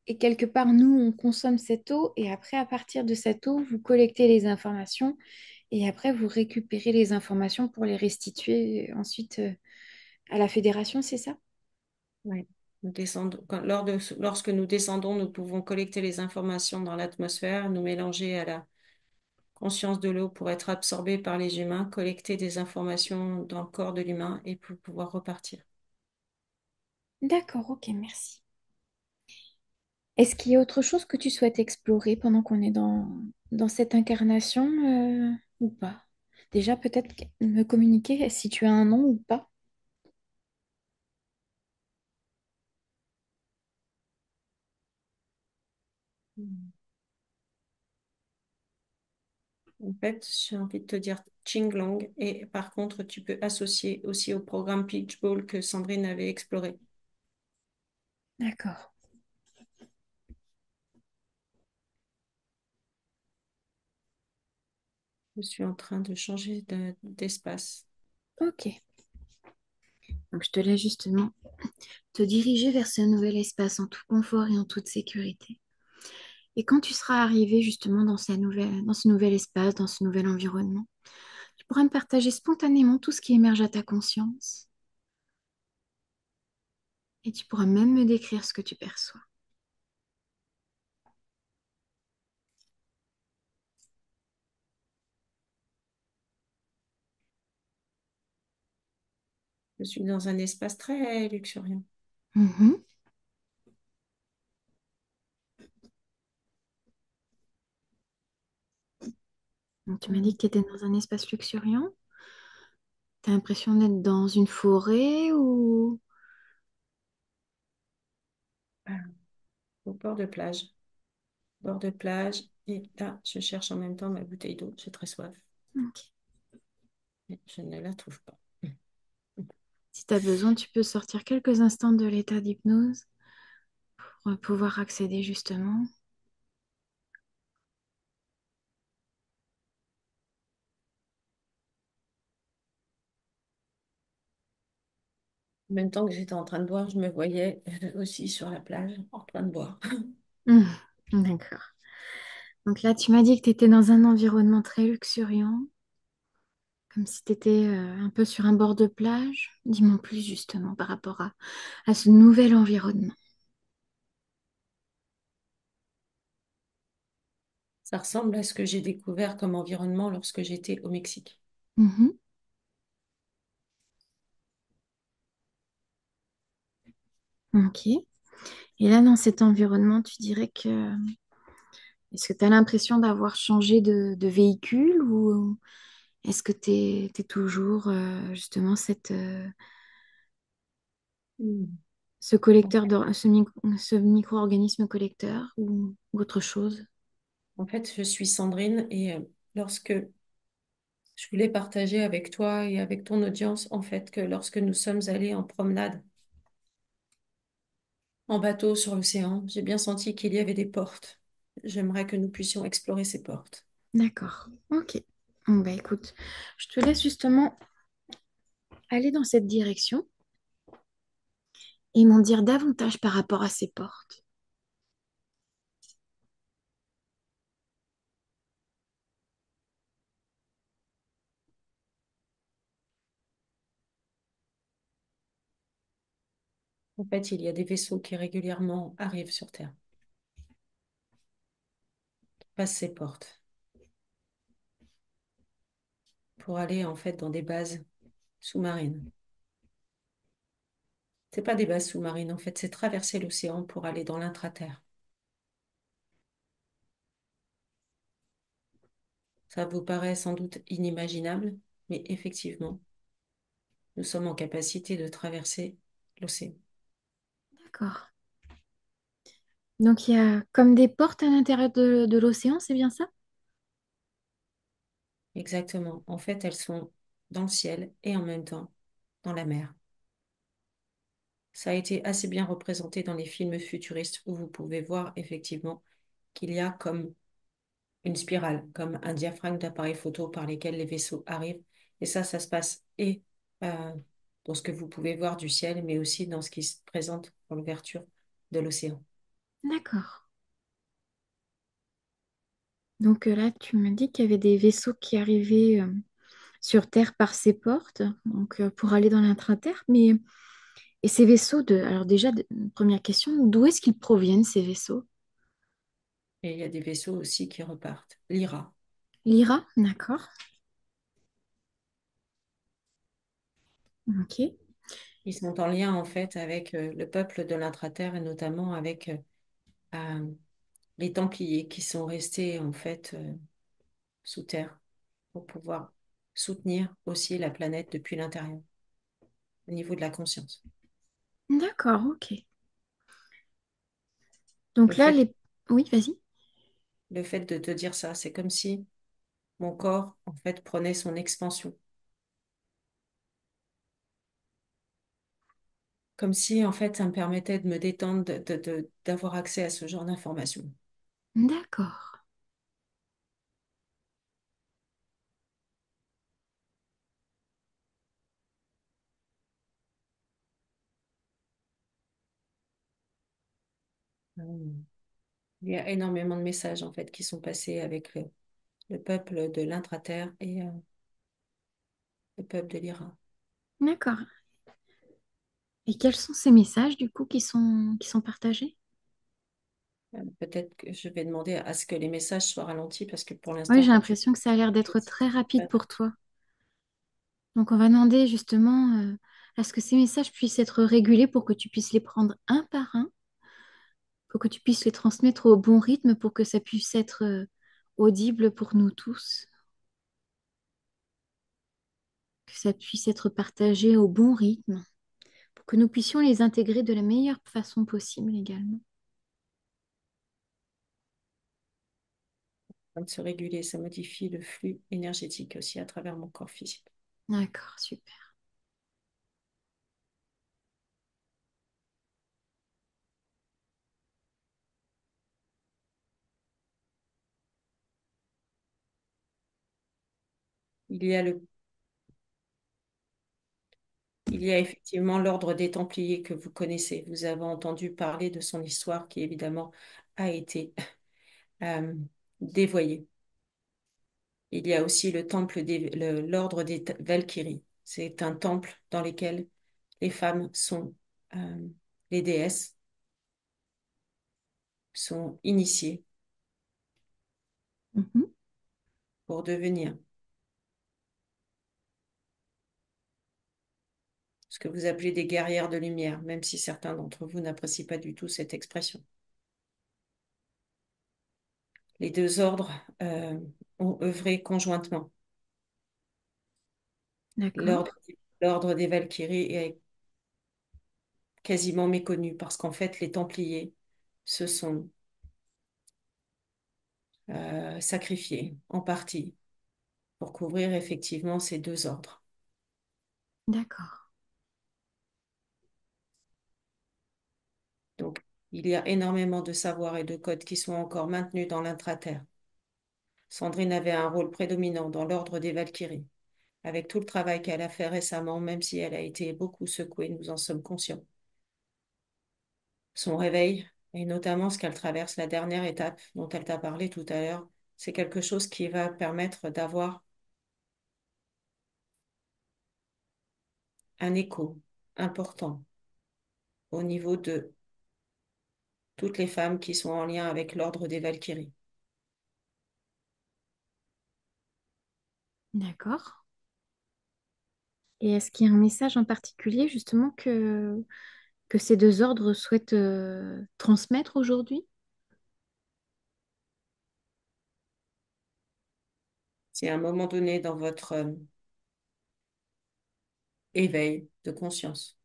et quelque part, nous, on consomme cette eau et après, à partir de cette eau, vous collectez les informations et après, vous récupérez les informations pour les restituer ensuite à la fédération, c'est ça? Ouais. Nous descendons, lorsque nous descendons, nous pouvons collecter les informations dans l'atmosphère, nous mélanger à la conscience de l'eau pour être absorbé par les humains, collecter des informations dans le corps de l'humain et pour pouvoir repartir. D'accord, ok, merci. Est-ce qu'il y a autre chose que tu souhaites explorer pendant qu'on est dans cette incarnation ou pas? Déjà, peut-être me communiquer si tu as un nom ou pas. Mm. En fait, j'ai envie de te dire Qinglong et par contre, tu peux associer aussi au programme Peach Ball que Sandrine avait exploré. D'accord. Je suis en train de changer d'espace. Ok. Donc, je te laisse justement te diriger vers ce nouvel espace en tout confort et en toute sécurité. Et quand tu seras arrivé justement dans ce nouvel espace, dans ce nouvel environnement, tu pourras me partager spontanément tout ce qui émerge à ta conscience et tu pourras même me décrire ce que tu perçois. Je suis dans un espace très luxuriant. Mhm. Donc, tu m'as dit que tu étais dans un espace luxuriant. Tu as l'impression d'être dans une forêt ou... Au bord de plage. Bord de plage. Et là, je cherche en même temps ma bouteille d'eau. J'ai très soif. Ok. Mais je ne la trouve pas. Si tu as besoin, tu peux sortir quelques instants de l'état d'hypnose pour pouvoir accéder justement. En même temps que j'étais en train de boire, je me voyais aussi sur la plage en train de boire. Mhm. D'accord. Donc là, tu m'as dit que tu étais dans un environnement très luxuriant, comme si tu étais un peu sur un bord de plage. Dis-moi plus justement par rapport à ce nouvel environnement. Ça ressemble à ce que j'ai découvert comme environnement lorsque j'étais au Mexique. Mhm. Ok. Et là, dans cet environnement, tu dirais que... Est-ce que tu as l'impression d'avoir changé de véhicule ou est-ce que tu es, toujours justement Hmm. ce collecteur, ce micro-organisme collecteur ou autre chose? En fait, je suis Sandrine et lorsque je voulais partager avec toi et avec ton audience, en fait, que lorsque nous sommes allés en promenade, en bateau sur l'océan, j'ai bien senti qu'il y avait des portes. J'aimerais que nous puissions explorer ces portes. D'accord. Ok. Bon, bah écoute, je te laisse justement aller dans cette direction et m'en dire davantage par rapport à ces portes. En fait, il y a des vaisseaux qui régulièrement arrivent sur Terre, passent ces portes pour aller en fait dans des bases sous-marines. C'est pas des bases sous-marines, en fait, c'est traverser l'océan pour aller dans l'intraterre. Ça vous paraît sans doute inimaginable, mais effectivement, nous sommes en capacité de traverser l'océan. D'accord. Donc, il y a comme des portes à l'intérieur de l'océan, c'est bien ça? Exactement. En fait, elles sont dans le ciel et en même temps dans la mer. Ça a été assez bien représenté dans les films futuristes où vous pouvez voir effectivement qu'il y a comme une spirale, comme un diaphragme d'appareil photo par lesquels les vaisseaux arrivent. Et ça se passe et euh, dans ce que vous pouvez voir du ciel, mais aussi dans ce qui se présente dans l'ouverture de l'océan. D'accord. Donc là, tu m'as dit qu'il y avait des vaisseaux qui arrivaient sur Terre par ces portes, donc pour aller dans l'intraterre. Mais et ces vaisseaux alors déjà, première question, d'où est-ce qu'ils proviennent ces vaisseaux? Et il y a des vaisseaux aussi qui repartent. Lyra. Lyra, d'accord. Ok, Ils sont en lien en fait avec le peuple de l'intraterre et notamment avec euh, les Templiers qui sont restés en fait sous terre pour pouvoir soutenir aussi la planète depuis l'intérieur, au niveau de la conscience. d'accord, ok. Le Donc là, fait, Oui, vas-y. le fait de te dire ça, c'est comme si mon corps en fait prenait son expansion, comme si en fait ça me permettait de me détendre, d'avoir accès à ce genre d'informations. D'accord, Il y a énormément de messages en fait qui sont passés avec le peuple de l'intraterre et le peuple de l'Iran. d'accord. Et quels sont ces messages du coup qui sont partagés? Peut-être que je vais demander à ce que les messages soient ralentis parce que pour Oui, l'instant, j'ai comme je... l'impression que ça a l'air d'être très rapide pour toi. Donc on va demander justement à ce que ces messages puissent être régulés pour que tu puisses les prendre un par un, pour que tu puisses les transmettre au bon rythme, pour que ça puisse être audible pour nous tous, que ça puisse être partagé au bon rythme, pour que nous puissions les intégrer de la meilleure façon possible également. de se réguler, ça modifie le flux énergétique aussi à travers mon corps physique. D'accord, super. Il y a il y a effectivement l'ordre des Templiers que vous connaissez. Vous avez entendu parler de son histoire qui évidemment a été euh, dévoyée. Il y a aussi l'ordre des Valkyries. C'est un temple dans lequel les femmes sont les déesses, sont initiées Mhm. pour devenir ce que vous appelez des guerrières de lumière, même si certains d'entre vous n'apprécient pas du tout cette expression. Les deux ordres ont œuvré conjointement. D'accord, L'ordre, l'ordre des Valkyries est quasiment méconnu parce qu'en fait, les Templiers se sont sacrifiés en partie pour couvrir effectivement ces deux ordres. d'accord, Donc, il y a énormément de savoirs et de codes qui sont encore maintenus dans l'intraterre. Sandrine avait un rôle prédominant dans l'ordre des Valkyries. Avec tout le travail qu'elle a fait récemment, même si elle a été beaucoup secouée, nous en sommes conscients. Son réveil, et notamment ce qu'elle traverse, la dernière étape dont elle t'a parlé tout à l'heure, c'est quelque chose qui va permettre d'avoir un écho important au niveau de toutes les femmes qui sont en lien avec l'ordre des Valkyries. D'accord. Et est-ce qu'il y a un message en particulier justement que ces deux ordres souhaitent transmettre aujourd'hui? Si à un moment donné dans votre éveil de conscience,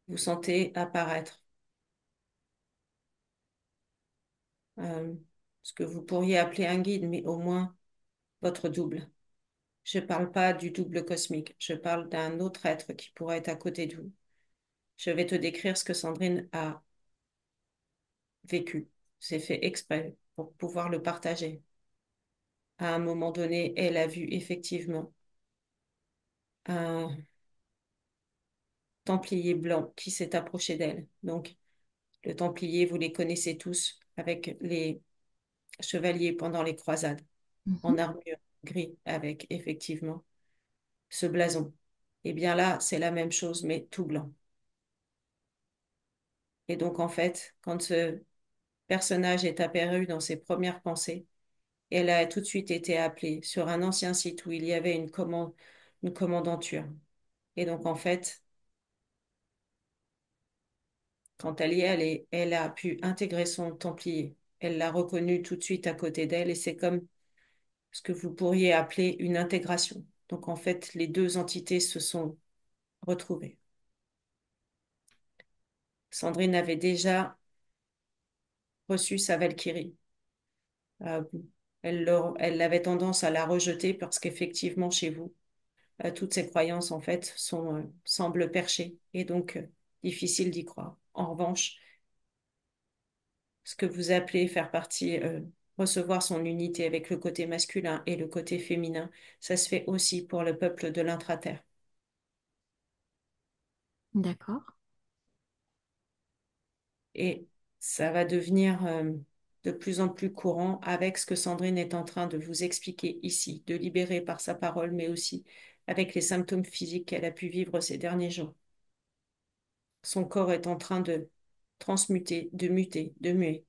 vous sentez apparaître euh, ce que vous pourriez appeler un guide, mais au moins votre double. Je ne parle pas du double cosmique, je parle d'un autre être qui pourrait être à côté de vous. Je vais te décrire ce que Sandrine a vécu. C'est fait exprès pour pouvoir le partager. À un moment donné, elle a vu effectivement un Templier blanc qui s'est approché d'elle. Donc, le Templier, vous les connaissez tous avec les chevaliers pendant les croisades, en Mhm. armure gris, avec effectivement ce blason. Et bien là, c'est la même chose, mais tout blanc. Et donc, en fait, quand ce personnage est apparu dans ses premières pensées, elle a tout de suite été appelée sur un ancien site où il y avait une commandanture. Et donc, en fait, quand elle y est allée, elle a pu intégrer son Templier. Elle l'a reconnu tout de suite à côté d'elle et c'est comme ce que vous pourriez appeler une intégration. Donc, en fait, les deux entités se sont retrouvées. Sandrine avait déjà reçu sa Valkyrie. Euh, elle avait tendance à la rejeter parce qu'effectivement, chez vous, toutes ces croyances, en fait, semblent perchées et donc difficile d'y croire. En revanche, ce que vous appelez faire partie, recevoir son unité avec le côté masculin et le côté féminin, ça se fait aussi pour le peuple de l'intraterre. D'accord. Et ça va devenir de plus en plus courant avec ce que Sandrine est en train de vous expliquer ici, de libérer par sa parole, mais aussi avec les symptômes physiques qu'elle a pu vivre ces derniers jours. Son corps est en train de transmuter, de muter, de muer,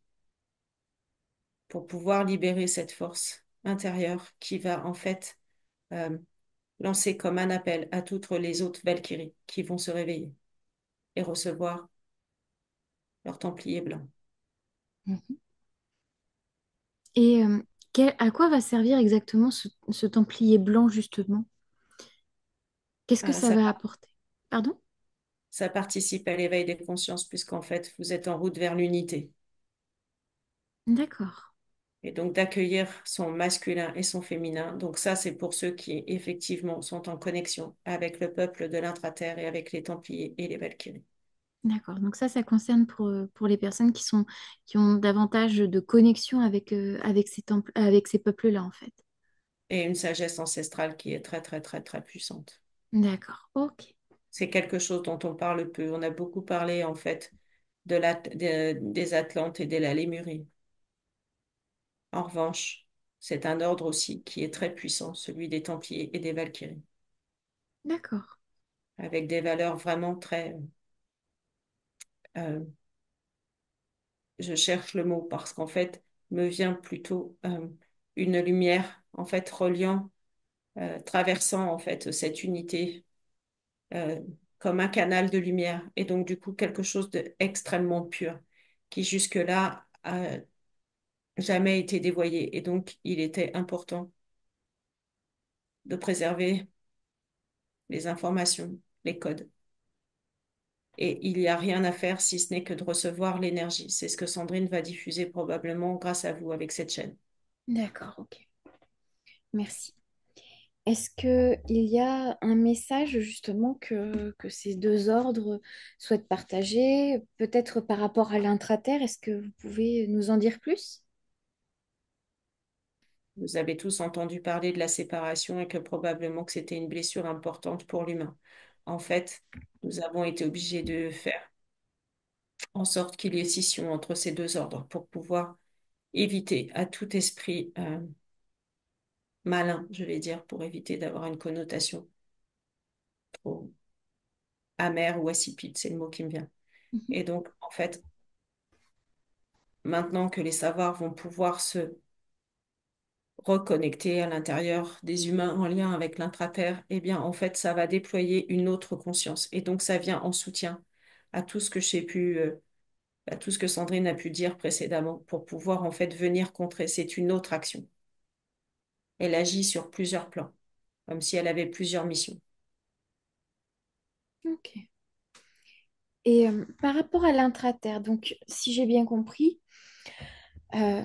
pour pouvoir libérer cette force intérieure qui va en fait euh, lancer comme un appel à toutes les autres Valkyries qui vont se réveiller et recevoir leur Templier blanc. Mhm. Et à quoi va servir exactement ce templier blanc justement? Qu'est-ce que Euh, ça ça, va apporter? Pardon? ça participe à l'éveil des consciences puisqu'en fait, vous êtes en route vers l'unité. D'accord. Et donc d'accueillir son masculin et son féminin. Donc ça, c'est pour ceux qui effectivement sont en connexion avec le peuple de l'intraterre et avec les Templiers et les Valkyries. D'accord. Donc ça concerne pour les personnes qui ont davantage de connexion avec ces temples, avec ces peuples-là, en fait. Et une sagesse ancestrale qui est très, très, très, très puissante. D'accord. Ok. C'est quelque chose dont on parle peu. On a beaucoup parlé en fait des Atlantes et de la Lémurie. En revanche, c'est un ordre aussi qui est très puissant, celui des Templiers et des Valkyries, D'accord. avec des valeurs vraiment très... euh, je cherche le mot parce qu'en fait, me vient plutôt une lumière, en fait, reliant, traversant en fait cette unité euh, comme un canal de lumière et donc du coup quelque chose d'extrêmement pur qui jusque-là a jamais été dévoyé et donc il était important de préserver les informations, les codes. Et il n'y a rien à faire si ce n'est que de recevoir l'énergie. C'est ce que Sandrine va diffuser probablement grâce à vous avec cette chaîne. D'accord. Ok. Merci. Est-ce qu'il y a un message justement que ces deux ordres souhaitent partager, peut-être par rapport à l'intraterre? Est-ce que vous pouvez nous en dire plus? Vous avez tous entendu parler de la séparation et que probablement que c'était une blessure importante pour l'humain. En fait, nous avons été obligés de faire en sorte qu'il y ait scission entre ces deux ordres pour pouvoir éviter à tout esprit malin, je vais dire, pour éviter d'avoir une connotation trop amère ou insipide, c'est le mot qui me vient. Mhm. Et donc, en fait, maintenant que les savoirs vont pouvoir se reconnecter à l'intérieur des humains en lien avec l'intraterre, eh bien, en fait, ça va déployer une autre conscience. Et donc, ça vient en soutien à tout ce que j'ai pu, à tout ce que Sandrine a pu dire précédemment pour pouvoir, en fait, venir contrer. C'est une autre action. Elle agit sur plusieurs plans, comme si elle avait plusieurs missions. Ok. Et par rapport à l'intraterre, donc si j'ai bien compris, euh,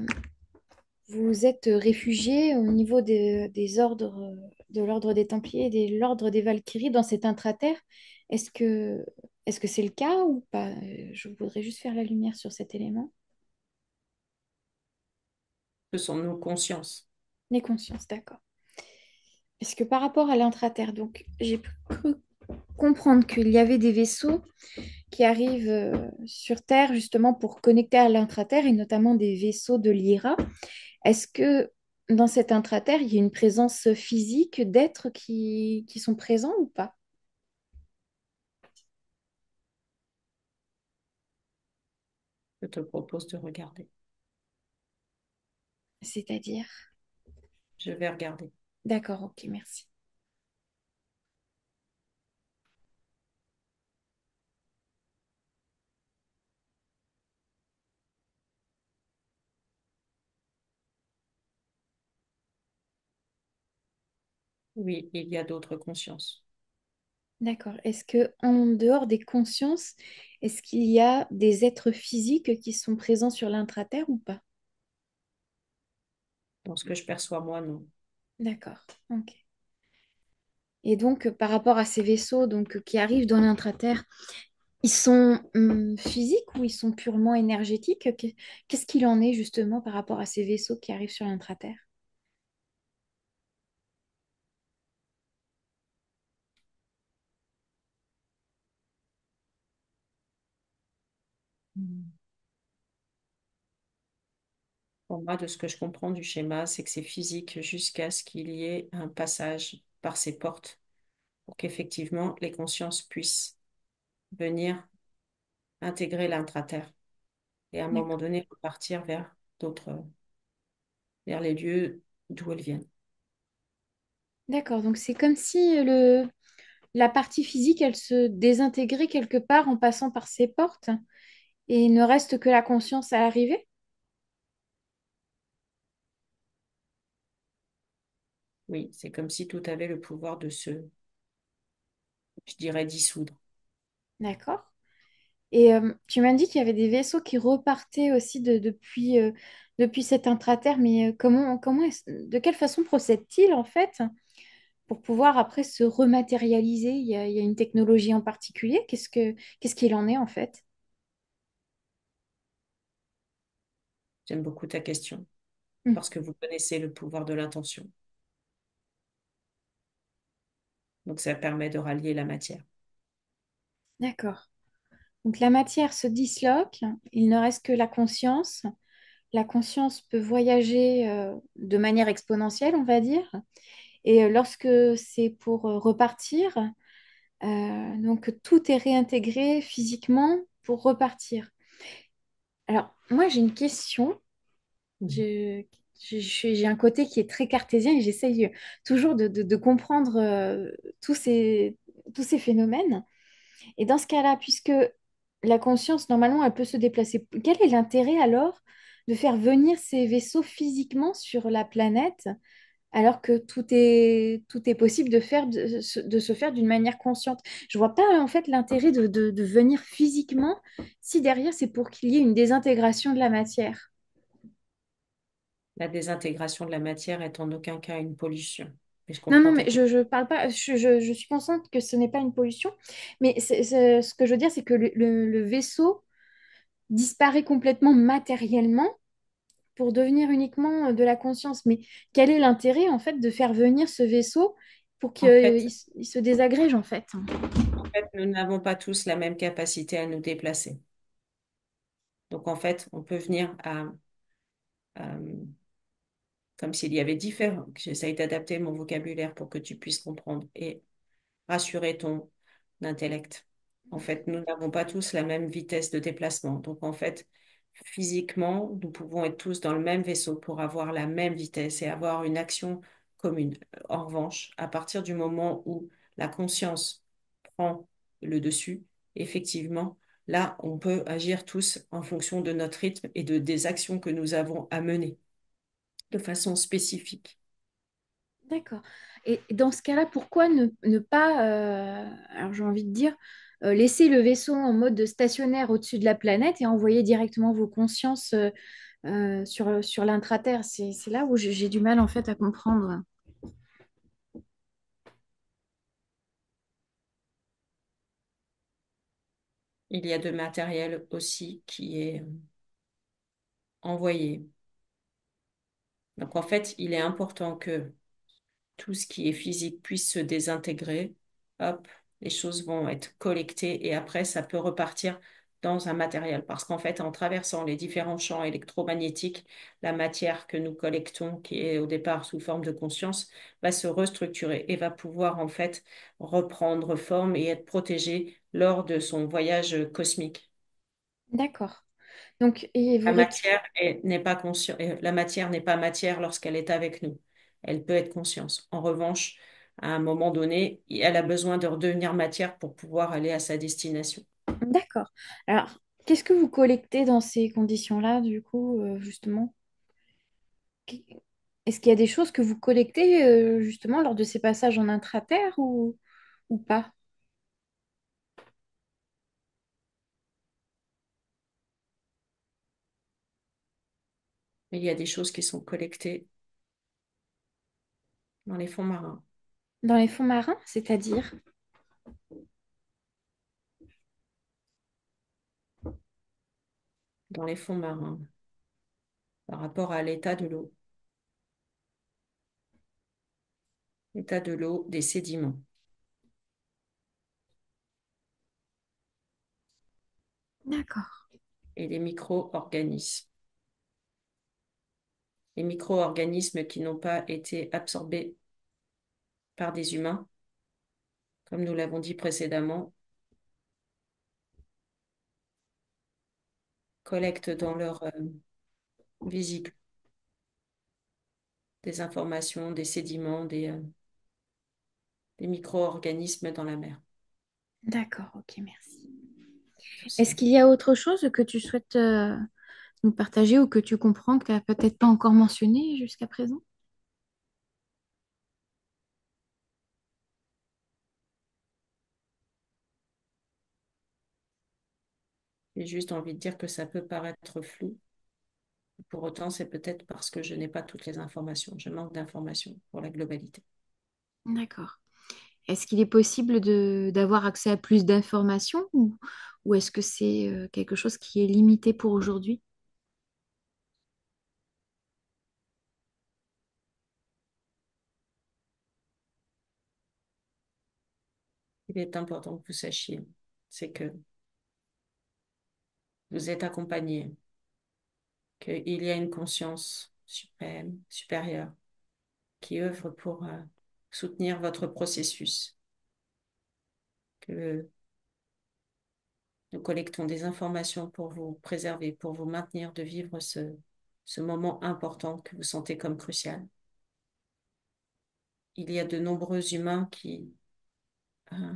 vous êtes réfugié au niveau des ordres de l'ordre des Templiers et de l'ordre des Valkyries dans cet intraterre. Est-ce que est-ce que c'est le cas ou pas? Je voudrais juste faire la lumière sur cet élément. Ce sont nos consciences. Les consciences, d'accord. Est-ce que par rapport à l'intraterre, donc j'ai cru comprendre qu'il y avait des vaisseaux qui arrivent sur Terre justement pour connecter à l'intraterre et notamment des vaisseaux de l'IRA. Est-ce que dans cet intraterre, il y a une présence physique d'êtres qui sont présents ou pas? Je te propose de regarder. C'est-à-dire? Je vais regarder. D'accord, ok, merci. Oui, il y a d'autres consciences. D'accord. Est-ce que en dehors des consciences, est-ce qu'il y a des êtres physiques qui sont présents sur l'intraterre ou pas? Dans ce que je perçois, moi, non. D'accord, ok. Et donc, par rapport à ces vaisseaux qui arrivent dans l'intraterre, ils sont physiques ou ils sont purement énergétiques? Qu'est-ce qu'il en est justement par rapport à ces vaisseaux qui arrivent sur l'intraterre? Mm. Pour moi, de ce que je comprends du schéma, c'est que c'est physique jusqu'à ce qu'il y ait un passage par ces portes pour qu'effectivement les consciences puissent venir intégrer l'intraterre et à un moment D'accord. donné repartir vers les lieux d'où elles viennent. D'accord, donc c'est comme si la partie physique, elle se désintégrait quelque part en passant par ces portes et il ne reste que la conscience à l'arrivée? Oui, c'est comme si tout avait le pouvoir de se, je dirais, dissoudre. D'accord. Et tu m'as dit qu'il y avait des vaisseaux qui repartaient aussi depuis cet intraterre, mais de quelle façon procède-t-il en fait pour pouvoir après se rematérialiser? Il y a une technologie en particulier? Qu'est-ce qu'il en est en fait? J'aime beaucoup ta question Hmm, parce que vous connaissez le pouvoir de l'intention. Donc ça permet de rallier la matière. d'accord. Donc la matière se disloque, il ne reste que la conscience. La conscience peut voyager de manière exponentielle, on va dire. Et lorsque c'est pour repartir, donc tout est réintégré physiquement pour repartir. Alors, moi, j'ai une question. Mhm. Je- j'ai un côté qui est très cartésien et j'essaye toujours de comprendre tous ces phénomènes. Et dans ce cas-là, puisque la conscience, normalement, elle peut se déplacer, quel est l'intérêt alors de faire venir ces vaisseaux physiquement sur la planète alors que tout est possible de se faire d'une manière consciente? Je vois pas en fait l'intérêt de venir physiquement si derrière c'est pour qu'il y ait une désintégration de la matière. La désintégration de la matière est en aucun cas une pollution. Mais je Non, non, comprends ta mais question. je parle pas, je suis consciente que ce n'est pas une pollution, mais ce que je veux dire, c'est que le vaisseau disparaît complètement matériellement pour devenir uniquement de la conscience. Mais quel est l'intérêt, en fait, de faire venir ce vaisseau pour qu'il En fait, il se désagrège, en fait? en fait, nous n'avons pas tous la même capacité à nous déplacer. Donc, en fait, on peut venir comme s'il y avait différents. J'essaye d'adapter mon vocabulaire pour que tu puisses comprendre et rassurer ton intellect. En fait, nous n'avons pas tous la même vitesse de déplacement. Donc, en fait, physiquement, nous pouvons être tous dans le même vaisseau pour avoir la même vitesse et avoir une action commune. En revanche, à partir du moment où la conscience prend le dessus, effectivement, là, on peut agir tous en fonction de notre rythme et des actions que nous avons à mener de façon spécifique. D'accord. Et dans ce cas-là, pourquoi ne pas, alors j'ai envie de dire, laisser le vaisseau en mode stationnaire au-dessus de la planète et envoyer directement vos consciences sur l'intraterre? C'est là où j'ai du mal en fait à comprendre. Il y a de matériel aussi qui est envoyé. Donc, en fait, il est important que tout ce qui est physique puisse se désintégrer. Hop, les choses vont être collectées et après, ça peut repartir dans un matériel. Parce qu'en fait, en traversant les différents champs électromagnétiques, la matière que nous collectons, qui est au départ sous forme de conscience, va se restructurer et va pouvoir en fait reprendre forme et être protégée lors de son voyage cosmique. D'accord. Donc, et vous La récupérez. matière n'est pas la matière n'est pas matière lorsqu'elle est avec nous. Elle peut être conscience. En revanche, à un moment donné, elle a besoin de redevenir matière pour pouvoir aller à sa destination. D'accord. Alors, qu'est-ce que vous collectez dans ces conditions-là, du coup, justement? Qu- Est-ce qu'il y a des choses que vous collectez justement lors de ces passages en intraterre ou pas? Il y a des choses qui sont collectées dans les fonds marins. Dans les fonds marins, c'est-à-dire? Dans les fonds marins, par rapport à l'état de l'eau. L'état de l'eau, des sédiments D'accord. et les micro-organismes. Les micro-organismes qui n'ont pas été absorbés par des humains, comme nous l'avons dit précédemment, collectent dans leur vésicule des informations, des sédiments, des micro-organismes dans la mer. D'accord, ok, merci. Tout ça. Est-ce qu'il y a autre chose que tu souhaites nous partager ou que tu comprends que tu n'as peut-être pas encore mentionné jusqu'à présent? J'ai juste envie de dire que ça peut paraître flou. Pour autant, c'est peut-être parce que je n'ai pas toutes les informations. Je manque d'informations pour la globalité. D'accord. Est-ce qu'il est possible d'avoir accès à plus d'informations ou est-ce que c'est quelque chose qui est limité pour aujourd'hui? Il est important que vous sachiez, c'est que vous êtes accompagné, qu'il y a une conscience suprême, supérieure, qui œuvre pour soutenir votre processus, que nous collectons des informations pour vous préserver, pour vous maintenir de vivre ce moment important que vous sentez comme crucial. Il y a de nombreux humains qui euh,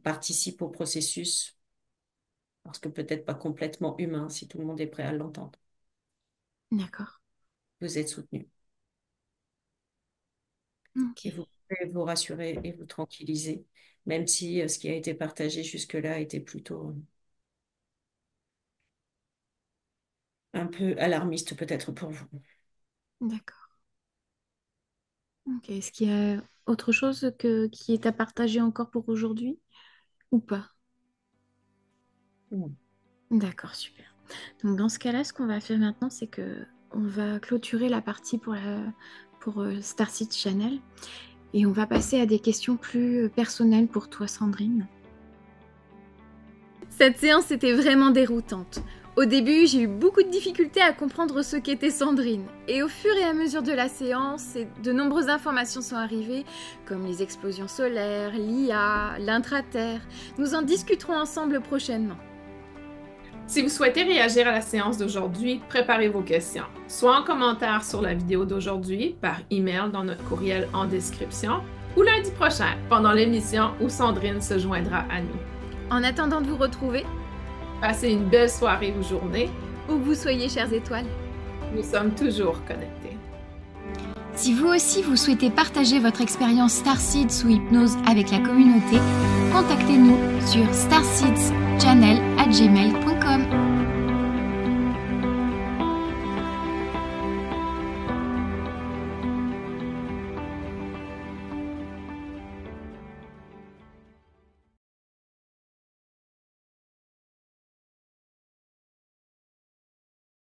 participent au processus, parce que peut-être pas complètement humain si tout le monde est prêt à l'entendre. D'accord. Vous êtes soutenu Ok. et vous pouvez vous rassurer et vous tranquilliser, même si ce qui a été partagé jusque-là était plutôt un peu alarmiste peut-être pour vous. D'accord. Ok. Est-ce qu'il y a autre chose qui est à partager encore pour aujourd'hui ou pas? Mm. D'accord, super. Donc dans ce cas-là, ce qu'on va faire maintenant, c'est que on va clôturer la partie pour Starseed Channel et on va passer à des questions plus personnelles pour toi, Sandrine. Cette séance était vraiment déroutante. Au début, j'ai eu beaucoup de difficultés à comprendre ce qu'était Sandrine. Et au fur et à mesure de la séance, de nombreuses informations sont arrivées, comme les explosions solaires, l'IA, l'intraterre. Nous en discuterons ensemble prochainement. Si vous souhaitez réagir à la séance d'aujourd'hui, préparez vos questions, soit en commentaire sur la vidéo d'aujourd'hui, par email dans notre courriel en description, ou lundi prochain, pendant l'émission où Sandrine se joindra à nous. En attendant de vous retrouver, passez une belle soirée ou journée. Où que vous soyez, chères étoiles. Nous sommes toujours connectés. Si vous aussi vous souhaitez partager votre expérience Starseed sous hypnose avec la communauté, contactez-nous sur starseedschannel@gmail.com.